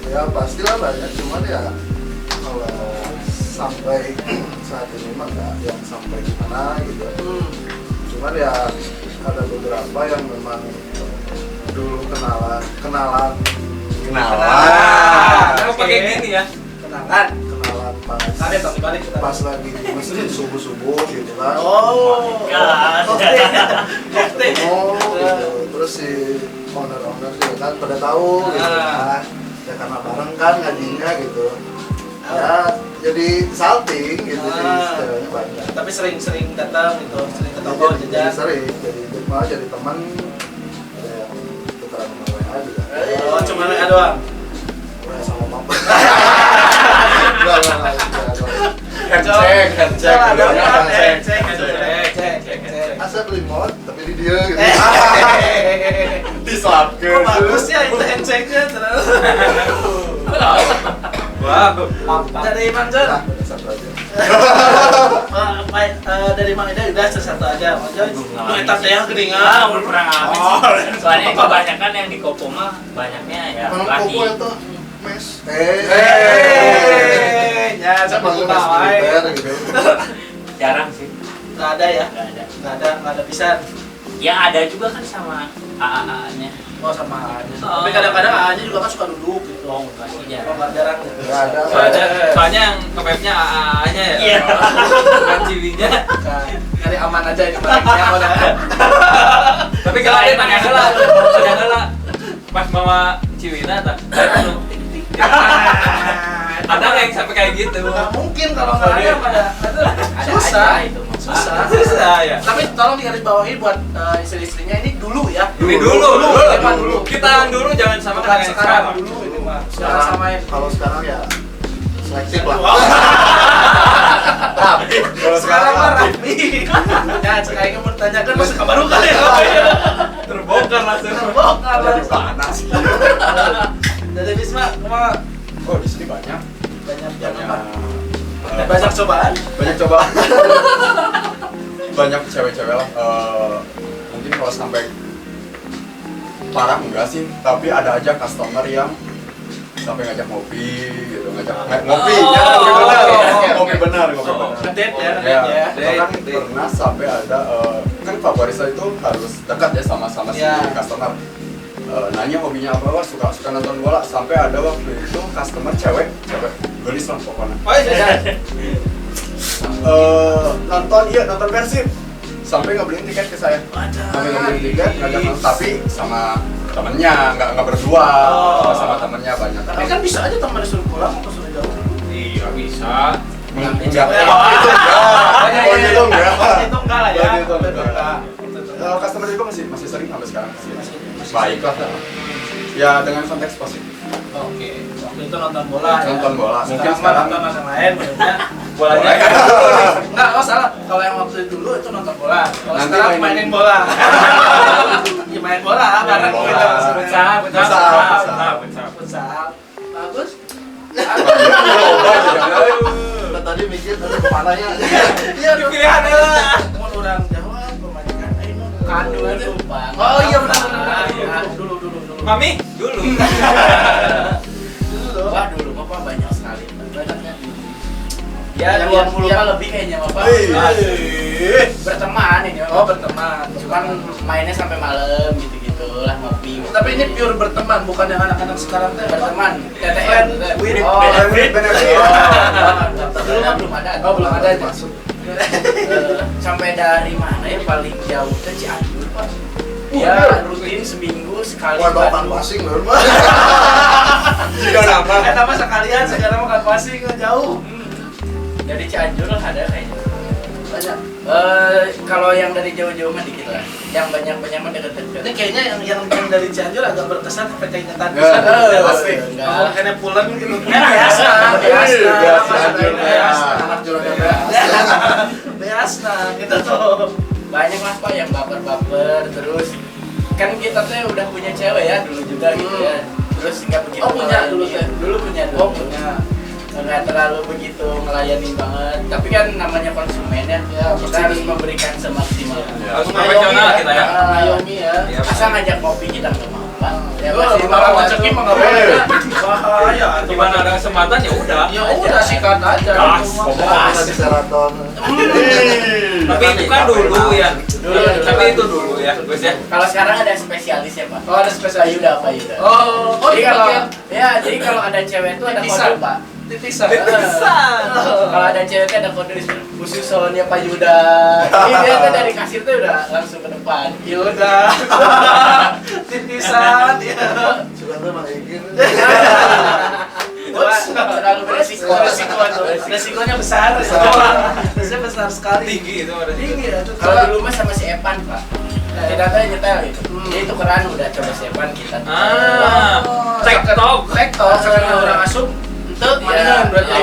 Ya pastilah banyak, cuman ya kalau sampai saat ini mah nggak yang sampai gimana gitu. Cuman ya ada beberapa yang memang dulu kenalan Kamu pakai gini ya. Kenalan pas dong dibalik kita. pas lagi di masjid subuh gitu kan. Oh Ketemu gitu. Terus si owner juga kan pada tahu gitu kan. Ya karena bareng kan ngajinya gitu. Ya jadi salting gitu sih istilahnya banyak. Tapi sering datang gitu, sering ke toko Jadi jajan. sering, malah jadi teman ada yang tukeran nomor WA juga. Oh, cuma WA doang. WA sama mama. Cek. Asa beli mod tapi di dia gitu. Diselapkeun. Bagus ya itu handshake-nya terus. Wah, Dari Mang Jon. Nah, satu aja. Dari Mang Ida udah satu aja. Mang Jon. Lu etak teh geuningan. Ah, udah kurang amin. Soalnya kebanyakan yang di Kopo mah banyaknya ya Emang laki. Kopo itu mes. Ya, saya Emang buka mes wae. militer gitu. Jarang sih. Enggak ada ya? Nggak ada. Enggak ada pisan. Yang ada juga kan sama AA-nya. Oh, sama aja. Oh. Tapi kadang-kadang AA-nya juga kan suka duduk gitu. Oh, enggak sih Oh, jarang. enggak jarang. Nggak ada. soalnya yang nge-vape-nya AA-nya ya. Iya. Bukan ciwinya. Cari aman aja ini baliknya udah. Tapi kalau ada tanya lah. Pas bawa ciwina tak. Ada nggak yang sampai kayak gitu? Nggak mungkin kalau nggak ada pada Ada aja itu. Susah ya. Tapi tolong digarisbawahi buat istri-istrinya ini dulu ya. Ini dulu. Emang dulu. Kita dulu jangan sama Bukan dengan yang sekarang sekarang. dulu ini mah. Sekarang samain. Kalau sekarang ya selektif lah. Kalau sekarang mah rapi. Ya, sekali mau tanyakan masuk kabar baru kali ya. Terbongkar langsung. Terbongkar Jadi langsung. panas. Dari Bisma, kumaha? Oh di sini banyak. Banyak yang apa? Banyak. Banyak cobaan. Banyak coba. Banyak cewek-cewek lah. Mungkin kalau sampai parah enggak sih, tapi ada aja customer yang sampai ngajak ngopi gitu, ngopi ya, ngopi benar. Ngedate ya, Ya, ngedate ya. bahkan pernah sampai ada kan Pak Barista itu harus dekat ya sama si Ya. customer. Nanya hobinya apa, wah suka nonton bola, sampai ada waktu itu customer cewek gelis lah pokoknya. Oh iya. Nonton Persib sampai ngebeliin tiket ke saya. Sampai ngebeliin tiket, ngajak nonton, tapi sama temennya, nggak berdua, sama temennya banyak. Tapi kan bisa aja teman disuruh pulang atau suruh jauh. Iya bisa. Enggak, itu enggak. Itu enggak lah ya. Itu enggak. Customer juga masih sering sampai sekarang sih. Baik lah. Ya dengan konteks positif. Oke. Waktu itu nonton bola. Nonton bola. Mungkin sekarang nonton yang lain, maksudnya Bolanya enggak, salah. Kalau yang waktu dulu itu nonton bola. Kalau Nanti sekarang mainin bola. Ya main bola bareng Bola. gitu. Futsal. Bagus. Tadi mikir kemana ya? Iya, pilihan lah. Mau orang Jawa, pemajikan ayo kanu aja. Oh iya benar. Dulu. Mami dulu. Wah, dulu Bapak banyak sekali. Banyaknya. Ya, yang 20 lebih kayaknya Bapak. berteman ini. Oh, berteman. Cuman mainnya sampai malam gitu-gitu lah, ngopi. Tapi ini pure berteman, bukan yang anak-anak sekarang teh Berteman, TTM. Friend with benefit. Dulu mah belum ada. Oh, belum ada aja. Masuk. Sampai dari mana ya paling jauh ke Cianjur, Pak. Ya, rutin seminggu sekali. Wah, bapak Bandung. masing loh. Jika nama Kita mah sekalian, sekarang makan pasing jauh. Dari Cianjur lah ada kayaknya. Banyak. Kalau yang dari jauh-jauh mah dikit lah. Yang banyak-banyak mah deket-deket. Ini kayaknya yang dari Cianjur agak berkesan sampai keingetan Ya, pasti. enggak. Ngomong kayaknya pulang gitu. Biasa. Anak juragan biasa. Biasa gitu tuh. Banyak lah Pak yang baper-baper terus kan kita tuh udah punya cewek ya dulu juga gitu ya. Terus nggak begitu. Oh, punya dulu teh? Dulu punya. Nggak terlalu begitu melayani banget. Tapi kan namanya konsumen ya. Kita harus memberikan semaksimal. Harus profesional kita ya. Ngayomi ya. Iya, Masa ngajak kopi kita nggak mau Pak. Ya Masih masih malah mau ngajakin mah nggak boleh. Bahaya. Gimana ada kesempatan ya udah. Ya udah sikat aja. Gas, Kita di Sheraton. Tapi itu kan dulu ya. Tapi itu dulu ya, guys ya. Kalau sekarang ada spesialis ya Pak. Oh, ada spesialis. Yuda Pak Yuda. Oh, Jadi iya, kalau iya. ya jadi kalau ada cewek itu ada Titisan. kode Pak. Titisan. Kalau ada cewek itu ada kode khusus soalnya Pak Yuda. Jadi dia tuh dari kasir tuh udah langsung ke depan. Yuda. Titisan. Ya. Sudah tuh mah ingin. Itu Pak terlalu beresiko. Resikonya besar. Resikonya besar sekali. Tinggi itu ada Tinggi ya. Itu Kalau dulu mah sama si Evan Pak. Kita tuh nyetel gitu. Jadi tukeran udah coba si Evan kita. TikTok. sekarang orang asup itu mana berarti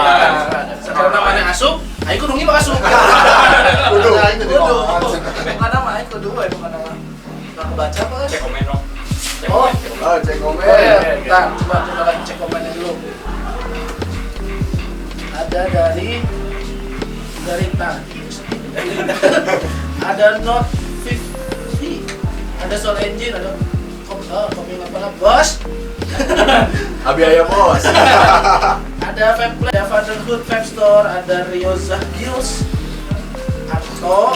sekarang namanya asup ayo kudu ngimak asup Kudu aing tadi kudu ngomong. bukan nama ayo kudu bukan nama nggak kebaca apa Cek komen dong. Cek Oh. komen, cek komen. Oh, cek komen. bentar coba lagi cek komennya dulu ada dari tadi ada Note 50 ada Soul Engine ada kopi apa bos Abi aya bos. ada Vapeplay, ada Fatherhood Vape Store, ada Rio Zahgius atau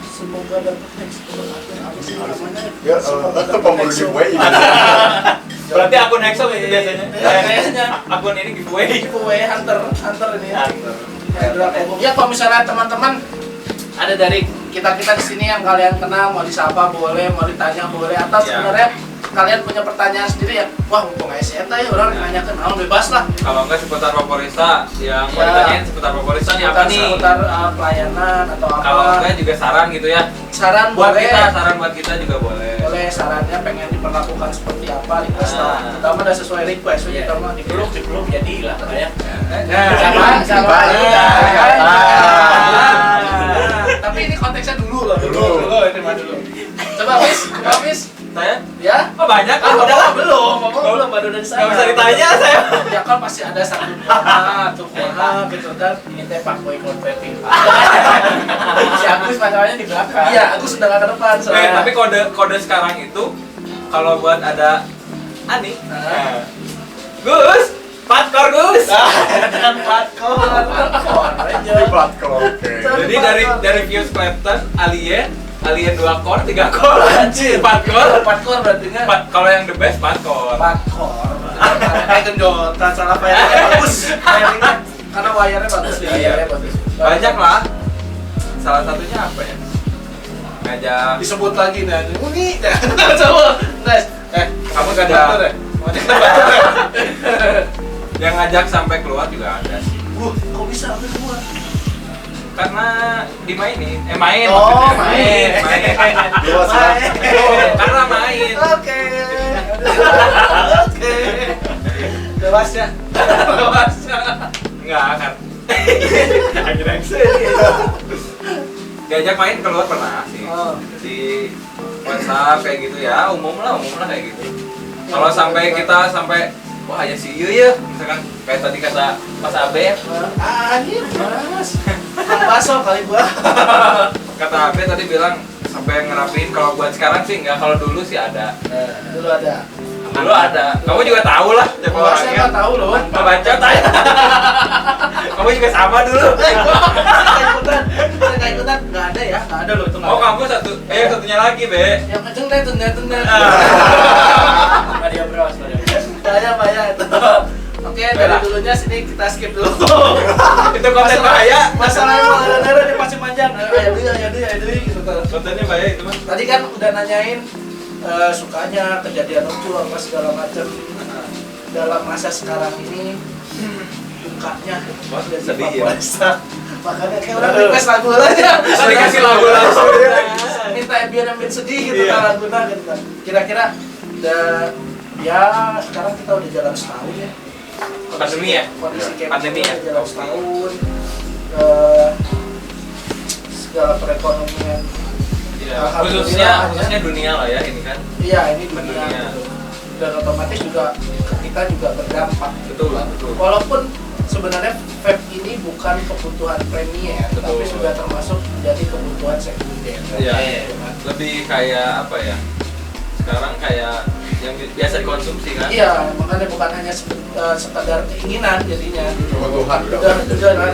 semoga dapat ekspor apa sih namanya? Ya, Semoga dapat pembeli ekspor. giveaway. Berarti akun Hexo itu biasanya. Kayaknya Akun ini giveaway. giveaway hunter ini ya. Ya kalau misalnya teman-teman ada dari kita di sini yang kalian kenal mau disapa boleh, mau ditanya boleh atau Ya. sebenarnya kalian punya pertanyaan sendiri ya, wah mumpung saya ya orang nanyakan, bebas lah. Kalau enggak seputar Vaporista yang mau Ya. ditanyain seputar Vaporista nih apa nih? Seputar pelayanan atau apa. Kalau enggak juga saran gitu ya. Saran Buat boleh. kita, saran buat kita juga boleh. Boleh sarannya pengen diperlakukan seperti apa request lah. Ah. Kita mah udah sesuai request, Iya. kita mah di peluk jadi lah ya. Sama. Tapi ini konteksnya dulu loh, Dulu. ini mah dulu. Coba Hafiz. Saya? Ya? Oh banyak Ah, kan? udah belum baru dari sana. Nggak bisa ditanya saya. Ya kan pasti ada satu tuh gitu kan. Ini teh Pak Boy konverting. Si Agus masalahnya di belakang. Iya, aku sudah ke depan soalnya. Tapi kode sekarang itu kalau buat ada Ani. Ah. Gus, Patkor Gus. Dengan hardcore aja. Di Batkor, oke. Jadi dari Fuse Clapton, Alien 2 core, 3 core, Anjir. 4 core. Hardcore berarti kan? Kalau yang the best 4 core. Hardcore. Kayak genjotan salah wiringnya bagus. Wiringnya karena wire-nya bagus. Iya, bagus. Banyak lah. Salah satunya apa ya? Ngajak. Disebut lagi nih. Uni. Coba. Guys, Kamu gak ada. Yang ngajak sampai keluar juga ada sih. kok bisa sampai keluar? Karena dimainin. Main. Oh, maksudnya. main. Luas lah. Karena main. Oke. Dewas ya. Enggak kan. Akhirnya diajak main keluar pernah sih. Oh. Di WhatsApp kayak gitu ya, umum lah kayak gitu. Kalau sampai kita wah ya sih iya ya, misalkan kayak tadi kata Mas Abe, Anjir, Mas. Baso kali gua. kata Abe tadi bilang sampai ngerapiin. Kalau buat sekarang sih enggak, kalau dulu sih ada. Dulu ada. Dulu ada. Kamu juga tahu lah siapa Saya orangnya. nggak tahu loh. Kebaca tanya. Kamu juga sama dulu. Saya nggak ikutan. Nggak ada ya, nggak ada loh itu. Oh kamu satunya lagi Be. Yang kenceng deh, tunda. Mario Bros. Bahaya itu. Oke, dari dulunya sini kita skip dulu. Itu konten bahaya. Masalah emang ada di pasir panjang. Ayo dulu gitu kan. Kontennya bahaya itu mah. Tadi kan udah nanyain sukanya kejadian lucu apa segala macam dalam masa sekarang ini dukanya Wah, jadi sedih ya. Vaporista. Makanya kayak orang request lagu aja. Bisa dikasih lagu langsung. Minta biar ambil sedih gitu kan lagunya gitu kan. Kira-kira ya sekarang kita udah jalan setahun ya. Pandemi ya? Kondisi kayak Pandemi gitu ya? udah jalan setahun. Segala perekonomian. Iya, Alhamdulillah, khususnya dunia lah ya ini kan. Iya, ini dunia. Dunia. Gitu. Dan otomatis juga kita juga berdampak. Betul. Walaupun sebenarnya vape ini bukan kebutuhan premier, Betul. tapi sudah termasuk menjadi kebutuhan sekunder. Iya. Lebih kayak apa ya? Sekarang kayak yang biasa dikonsumsi kan? Iya, makanya bukan hanya sekadar keinginan jadinya. Kebutuhan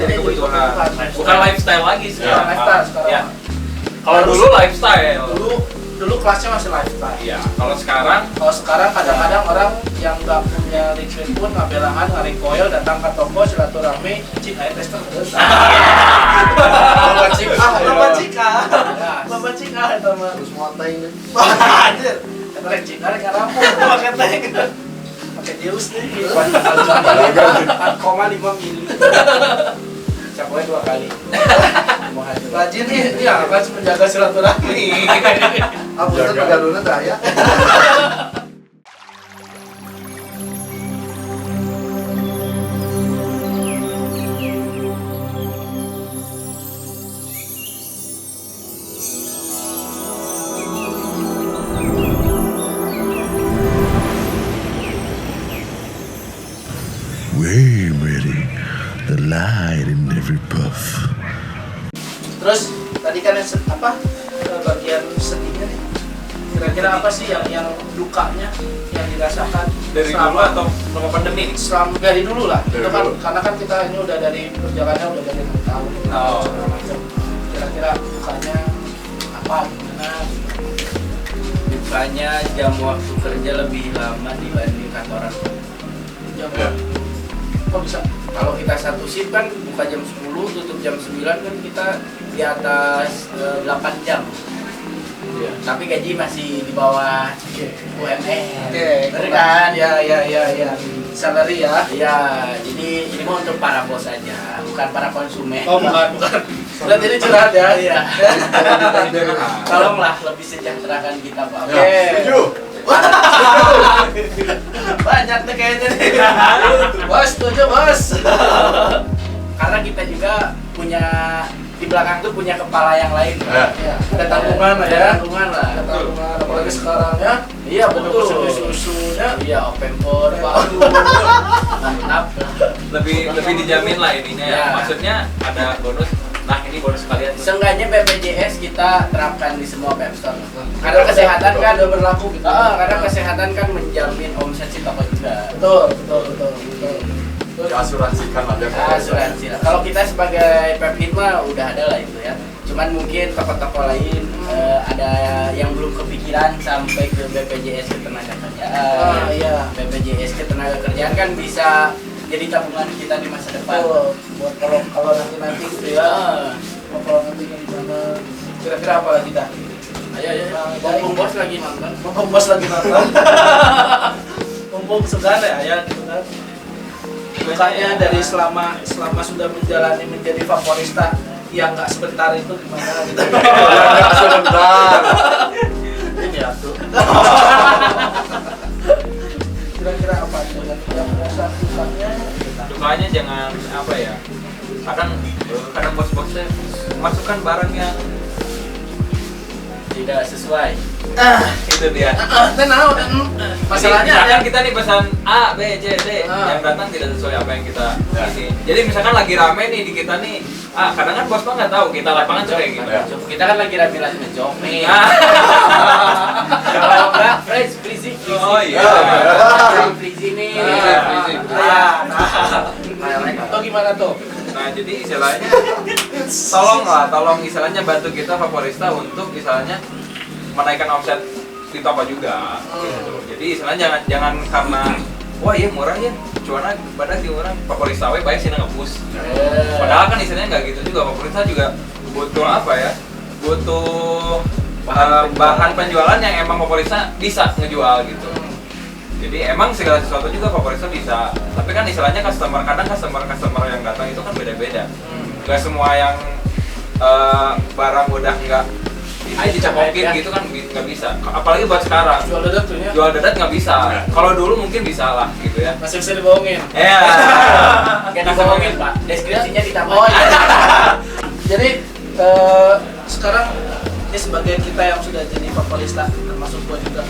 Jadi kebutuhan. Bukan lifestyle lagi sekarang. Lifestyle sekarang. Ya. Kalau dulu lifestyle. Dulu kelasnya masih lifestyle. Iya. Kalau sekarang Kadang-kadang orang yang nggak punya liquid pun ngabelangan ngaring koil datang ke toko silaturahmi cik ayo tester terus. Bapak cik itu mah. Terus montai nih. Anjir. Kata cik karek rampung pakai teh. Pakai Zeus nih. 4,5 mili. Capai 2 kali. Rajin nih, ya kan menjaga silaturahmi. Aku tuh tegaluna teh aya. Way ready, the light in every puff. Terus tadi kan yang bagian sedihnya nih. Kira-kira apa sih yang dukanya yang dirasakan dari dulu atau selama pandemi nih? Selama dari dulu lah. Dari Itu kan dulu. karena kan kita ini udah dari perjalanannya udah dari 6 tahun. Oh. Segala macam. Kira-kira dukanya apa gimana? Dukanya jam waktu kerja lebih lama dibanding kantoran. Jam Ya. kok bisa? Kalau kita satu shift kan buka jam 10, tutup jam 9 kan kita di atas 8 jam. Iya. Tapi gaji masih di bawah UMR. Bener kan? Ya. Salary ya. Iya, jadi ini mau untuk para bos aja, bukan para konsumen. Oh bukan. Berarti ini curhat ya. Iya. Tolonglah lebih sejahterakan kita, Pak. Oke. Setuju. Banyak tuh kayaknya nih. Bos, setuju bos. Karena kita juga punya di belakang tuh punya kepala yang lain. Ya, ada tanggungan lah ya. Ada tanggungan lah. Ada tanggungan, apalagi sekarang ya. Iya betul. Susu-susunya. Iya open for waduh. Mantap. Lebih dijamin lah ininya ya. Ya. Maksudnya ada bonus. Nah, ini bonus kalian. Seenggaknya BPJS kita terapkan di semua web store. Karena kesehatan kan udah berlaku gitu. karena kesehatan kan menjamin omset si toko juga. Betul. Diasuransikan aja. Asuransi lah. Kalau kita sebagai Pephit mah udah ada lah itu ya. Cuman mungkin toko-toko lain ada yang belum kepikiran sampai ke BPJS ketenagakerjaan. Iya. BPJS ketenagakerjaan kan bisa jadi tabungan kita di masa depan. Buat kalau nanti gitu ya. Kalau nanti gimana? Kira-kira apa lagi dah? Ayo. Mumpung bos lagi nonton. Mumpung segan ya gitu kan. Dukanya dari selama sudah menjalani menjadi Vaporista yang nggak sebentar itu gimana gitu. Nggak sebentar. Ini ya tuh. Kira-kira apa yang merasa dukanya? Dukanya jangan apa ya? Kadang bos-bosnya masukkan barang yang Tidak sesuai. itu dia. Masalahnya misalkan ada. kita nih pesan A, B, C, D, yang datang tidak sesuai apa yang kita ini. Jadi misalkan lagi rame nih di kita nih, kadang kan bos mah nggak tahu kita lapangan tuh kayak gitu. Kita kan lagi rame-rame ngejok nih. Ah. Kalau enggak, freezy. Oh iya. Freezy nih. Atau gimana tuh? Nah jadi istilahnya tolong istilahnya bantu kita Vaporista untuk istilahnya menaikkan omset di toko juga gitu. Jadi istilahnya jangan karena wah iya murah ya cuana pada si orang Vaporista we baik sih nge-push. Padahal kan istilahnya nggak gitu juga. Vaporista juga butuh apa ya, butuh bahan penjualan yang emang Vaporista bisa ngejual gitu. Jadi emang segala sesuatu juga Vaporista bisa, tapi kan istilahnya customer yang datang itu kan beda-beda. nggak semua yang barang udah nggak ini dicepokin gitu kan nggak bisa. Apalagi buat sekarang. Jual dadat tuh ya. Jual dadat nggak bisa. Kalau dulu mungkin bisa lah gitu ya. Masih bisa dibohongin. Iya. Gak dibohongin Pak, deskripsinya ditambah. Oh iya. Jadi sekarang ini sebagai kita yang sudah jadi vaporista, termasuk gua juga,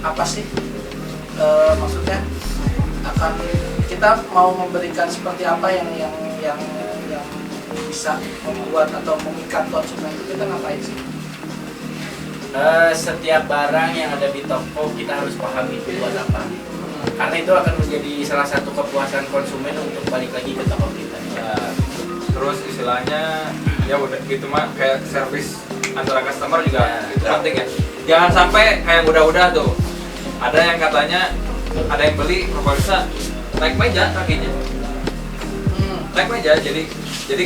apa sih maksudnya akan kita mau memberikan seperti apa yang bisa membuat atau memikat konsumen itu kita ngapain sih? Setiap barang yang ada di toko kita harus pahami itu buat apa. Karena itu akan menjadi salah satu kepuasan konsumen untuk balik lagi ke toko kita. Terus istilahnya ya udah gitu mah kayak servis antara customer juga itu penting ya. Jangan sampai kayak udah tuh ada yang katanya ada yang beli vaporista naik meja kakinya. Naik meja jadi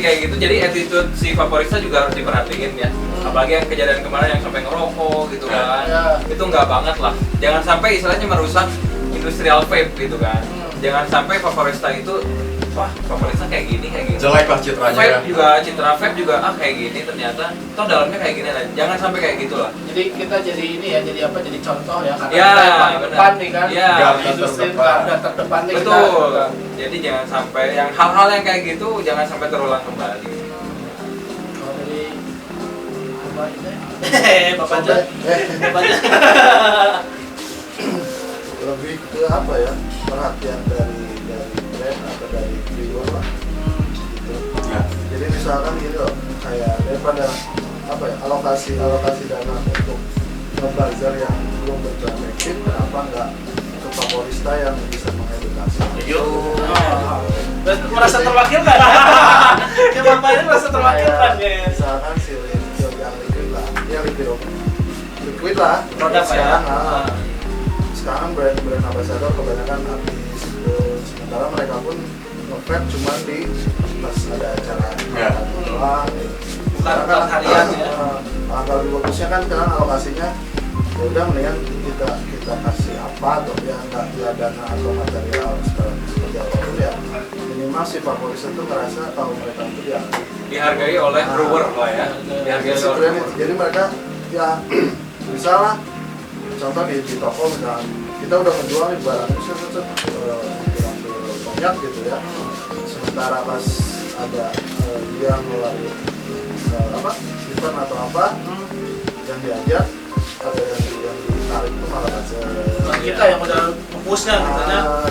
kayak gitu. Jadi attitude si vaporista juga harus diperhatiin ya. Apalagi yang kejadian kemarin yang sampai ngerokok gitu kan. Itu nggak banget lah. Jangan sampai istilahnya merusak industrial vape gitu kan. Jangan sampai vaporista itu wah vaporista kayak gini. Jelek lah citranya vape ya. juga citra vape juga kayak gini ternyata. Toh dalamnya kayak gini lah. Jangan sampai kayak gitulah. Jadi kita jadi ini ya, jadi apa? Jadi contoh ya karena Ya, kita yang terdepan nih kan. Ya, industri garda terdepan nih kita. betul. Jadi jangan sampai yang hal-hal yang kayak gitu jangan sampai terulang kembali. Kalau dari Bapak itu Bapak aja. Bapak aja. Lebih ke apa ya, perhatian dari brand atau dari viewer lah gitu. Jadi misalkan gitu loh, kayak daripada apa ya, alokasi dana untuk ngebuzzer yang belum berjalan efektif, kenapa nggak ke vaporista yang bisa mengedukasi. Merasa terwakilkan. Ya Bapak ini merasa terwakilkan ya. Misalkan si yang liquid lah, ya liquid lah Produk sekarang ya. Sekarang brand ambassador kebanyakan artis gitu. Sementara mereka pun nge-vape cuma di pas ada acara doang gitu. Bukan harian ya. Kalau di bagusnya kan sekarang alokasinya ya udah mendingan kita kasih apa atau ya nggak ya dana atau material seperti apapun ya minimal si vaporista tuh ngerasa kalau mereka itu ya Dihargai oleh brewer lah ya. Dihargai oleh brewer. jadi mereka ya misalnya contoh di toko misalnya kita udah menjual nih barang itu banyak gitu ya, sementara pas ada dia melalui event atau apa yang diajak ada yang ditarik itu malah kita yang udah fokusnya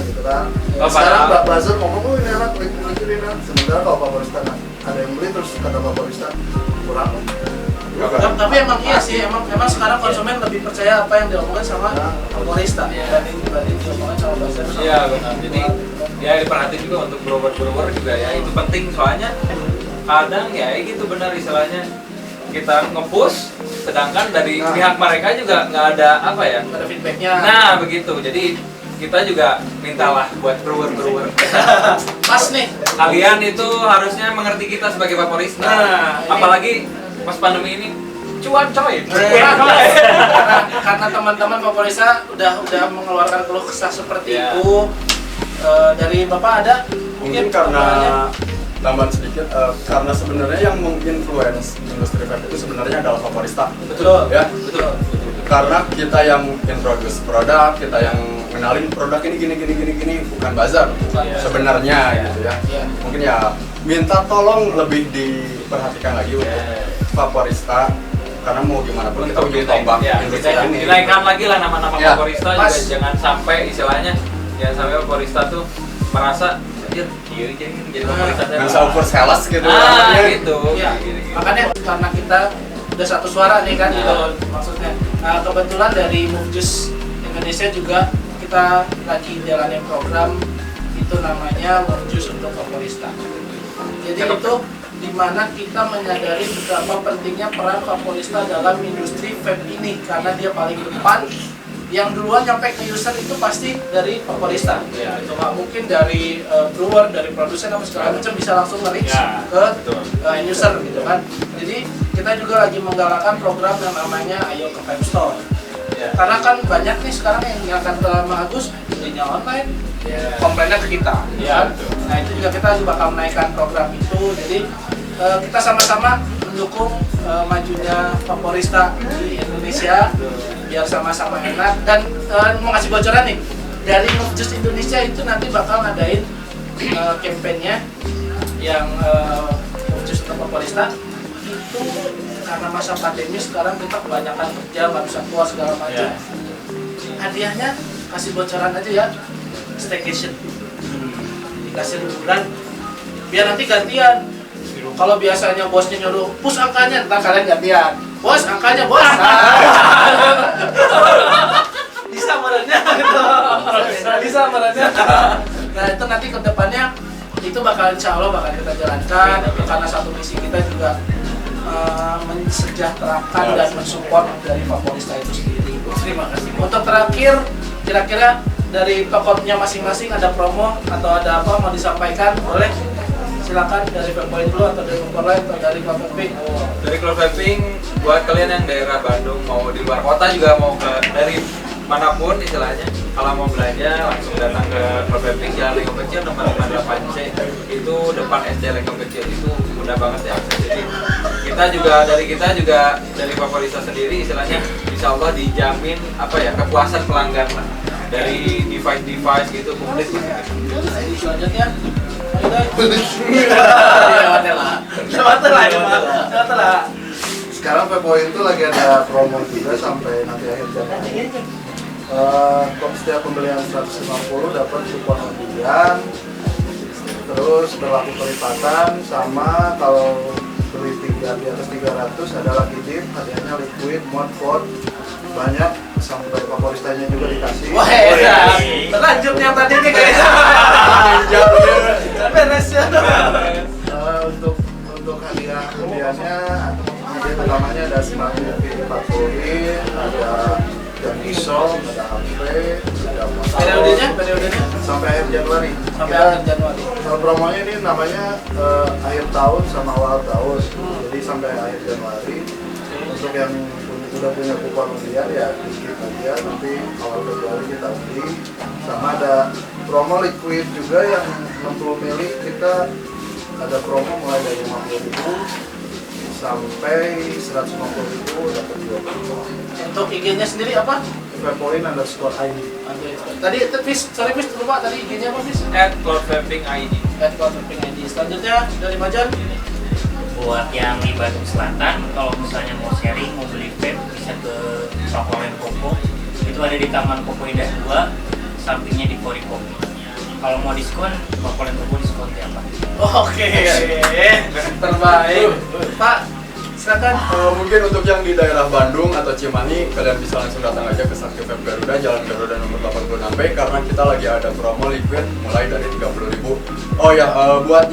gitu kan. Oh, Sekarang padahal- Mbak Buzzer ngomong ini enak, ini enak. Sementara kalau vaporista ada yang beli terus kata vaporista kurang. Tapi emang iya sih, emang sekarang konsumen lebih percaya apa yang diomongin sama vaporista dibanding diomongin sama buzzer. Iya benar. Jadi ya diperhatiin juga untuk brewer juga ya itu penting soalnya kadang ya gitu benar istilahnya kita nge-push sedangkan dari pihak mereka juga nggak ada apa ya. Nggak ada feedbacknya. Nah begitu. Jadi kita juga mintalah buat brewer. Mas nih, Kalian itu harusnya mengerti kita sebagai vaporista. Nah, ini- Apalagi pas pandemi ini cuan coy. karena teman-teman vaporista udah mengeluarkan keluh kesah seperti Ya. itu. Dari Bapak ada Mungkin karena tambahan sedikit, karena sebenarnya yang menginfluence industri vape itu sebenarnya adalah vaporista. Betul. Ya. Betul. Karena kita yang introduce produk, kita yang kenalin produk ini gini, bukan bazar sebenarnya gitu ya. Mungkin ya minta tolong lebih diperhatikan lagi untuk vaporista karena mau gimana pun kita ujung tombak Ya, industri kita ini. dinaikkan lagi lah nama-nama Ya, vaporista juga pas. jangan sampai istilahnya jangan sampai vaporista tuh merasa anjir iya jadi vaporista Nggak usah over sales gitu. Ah, namanya. gitu. Iya. Makanya karena kita udah satu suara nih kan gitu maksudnya. Nah, kebetulan dari Move Juice Indonesia juga kita lagi jalanin program itu namanya Move Juice untuk vaporista. Jadi itu di mana kita menyadari betapa pentingnya peran vaporista dalam industri vape ini karena dia paling depan. Yang duluan nyampe ke user itu pasti dari vaporista. Ya. Itu nggak mungkin dari brewer, dari produsen apa segala macam bisa langsung nge-reach Ya, ke betul. end user gitu kan. Jadi kita juga lagi menggalakkan program yang namanya Ayo ke Vape Store. Ya. Karena kan banyak nih sekarang yang akan ke Mang Agus belinya online, komplainnya ke kita. Ya, kan? betul. Nah itu juga kita juga bakal menaikkan program itu. Jadi kita sama-sama mendukung majunya Vaporista di Indonesia biar sama-sama enak. Dan mau ngasih bocoran nih, dari Move Juice Indonesia itu nanti bakal ngadain kampanye yang Move Juice untuk Vaporista itu karena masa pandemi sekarang kita kebanyakan kerja nggak bisa keluar segala macam. Hadiahnya kasih bocoran aja ya, staycation, dikasih liburan biar nanti gantian. Kalau biasanya bosnya nyuruh push angkanya, ntar kalian gantian, bos angkanya bos. Bisa merenya gitu. Bisa merenya. Nah itu nanti ke depannya itu bakal insya Allah bakal kita jalankan karena satu misi kita juga mensejahterakan dan mensupport dari Vaporista itu sendiri. Terima kasih. Untuk terakhir, kira-kira dari tokonya masing-masing ada promo atau ada apa mau disampaikan, boleh? Silakan dari Vaporin dulu atau dari Vaporin atau dari Club Vaping. Dari Club Vaping buat kalian yang daerah Bandung mau di luar kota juga mau ke dari manapun istilahnya, kalau mau belanja langsung datang ke Club Vaping Jalan Lengkong Kecil nomor 58C, itu depan SD Lengkong Kecil, itu mudah banget ya akses. Jadi kita juga dari Vaporista sendiri istilahnya insya Allah dijamin apa ya kepuasan pelanggan lah dari device gitu komplit gitu. Selanjutnya Sekarang Vaporin itu lagi ada promo juga sampai nanti akhir Januari. Setiap pembelian 150 dapat kupon undian, terus berlaku pelipatan, sama kalau beli di atas 300 ada lagi tip, hadiahnya liquid, mod, pot, banyak sampai Vaporistanya juga dikasih. Wah, lanjut yang tadi nih kayaknya. Beres ya. Untuk hadiah undiannya, hadiah utamanya ada smart TV Vaporin, ada Janisom, ada HP, ada motor. Periodenya sampai akhir Januari. Kalau promonya ini namanya akhir tahun sama awal tahun. Jadi sampai akhir Januari. Untuk yang sudah punya kupon undian ya di skip aja, nanti awal Februari kita undi. Sama ada promo liquid juga yang 60 ml, kita ada promo mulai dari 50.000 sampai 150.000 dapat 20. Untuk IG-nya sendiri apa? Vaporin_ID. Tadi sorry lupa tadi IG-nya apa Fis? @cloudvaping_id. @cloudvaping_id. Selanjutnya dari Majan. Buat yang di Bandung Selatan, kalau misalnya mau sharing, mau beli vape, bisa ke Vaporin Koko. Itu ada di Taman Koko Indah 2, sampingnya di Pori Kopi. Kalau mau diskon, Vaporin Koko diskon tiap hari. Oke, terbaik. Pak, silakan. Mungkin untuk yang di daerah Bandung atau Cimahi, kalian bisa langsung datang aja ke Sakti Vape Garuda, Jalan Garuda nomor 86B, karena kita lagi ada promo liquid mulai dari 30.000. Oh ya, buat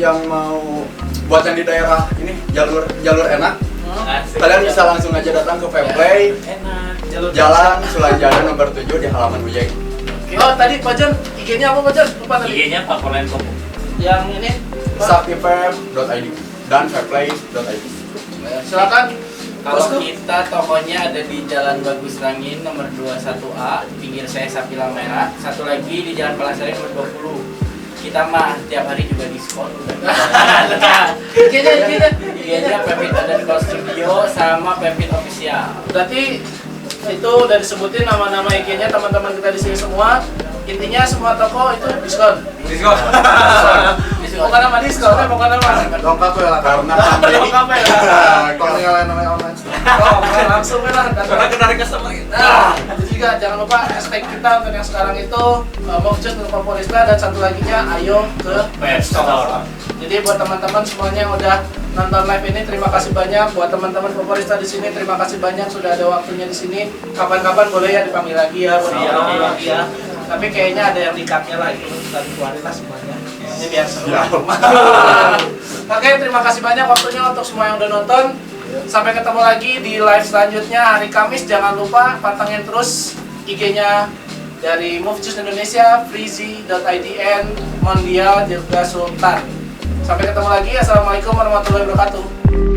yang di daerah ini jalur enak, kalian bisa langsung aja datang ke Vape Play, Jalan Sulanjana nomor 7 di halaman Uyeng. Oh tadi Pak Jan, IG-nya apa Pak Jan? Lupa tadi. IG-nya Vaporin Koko. Yang ini saktivape.id dan vapeplay.id. Silakan. Kalau kita tokonya ada di Jalan Bagus Rangin nomor 21A, pinggir saya Sapila Merah. Satu lagi di Jalan Palasari nomor 20. Kita mah tiap hari juga diskon. IG-nya Pepit Underscore Studio sama Pepit Official. Berarti itu udah disebutin nama-nama IG-nya teman-teman kita di sini semua. Intinya semua toko itu diskon. Diskon. Bukan nama diskon, bukan nama. Lengkap ya lah, karena Lengkap ya. kalau yang namanya online store. Oh, langsung lah. Karena kenari customer gitu. Nah, itu juga jangan lupa hashtag kita untuk yang sekarang itu Move Juice untuk Vaporista, dan satu laginya ayo ke Vape Store. Jadi buat teman-teman semuanya yang udah nonton live ini, terima kasih banyak. Buat teman-teman Vaporista di sini, terima kasih banyak sudah ada waktunya di sini. Kapan-kapan boleh ya dipanggil lagi ya, boleh lagi ya. Tapi kayaknya ada yang di-cut-nya lagi, kita keluarin lah semuanya. Ini biar seru. Oke, terima kasih banyak waktunya untuk semua yang udah nonton. Sampai ketemu lagi di live selanjutnya hari Kamis. Jangan lupa pantengin terus IG-nya dari Move Juice Indonesia, freezy.idn, Mondial, juga Sultan. Sampai ketemu lagi. Assalamualaikum warahmatullahi wabarakatuh.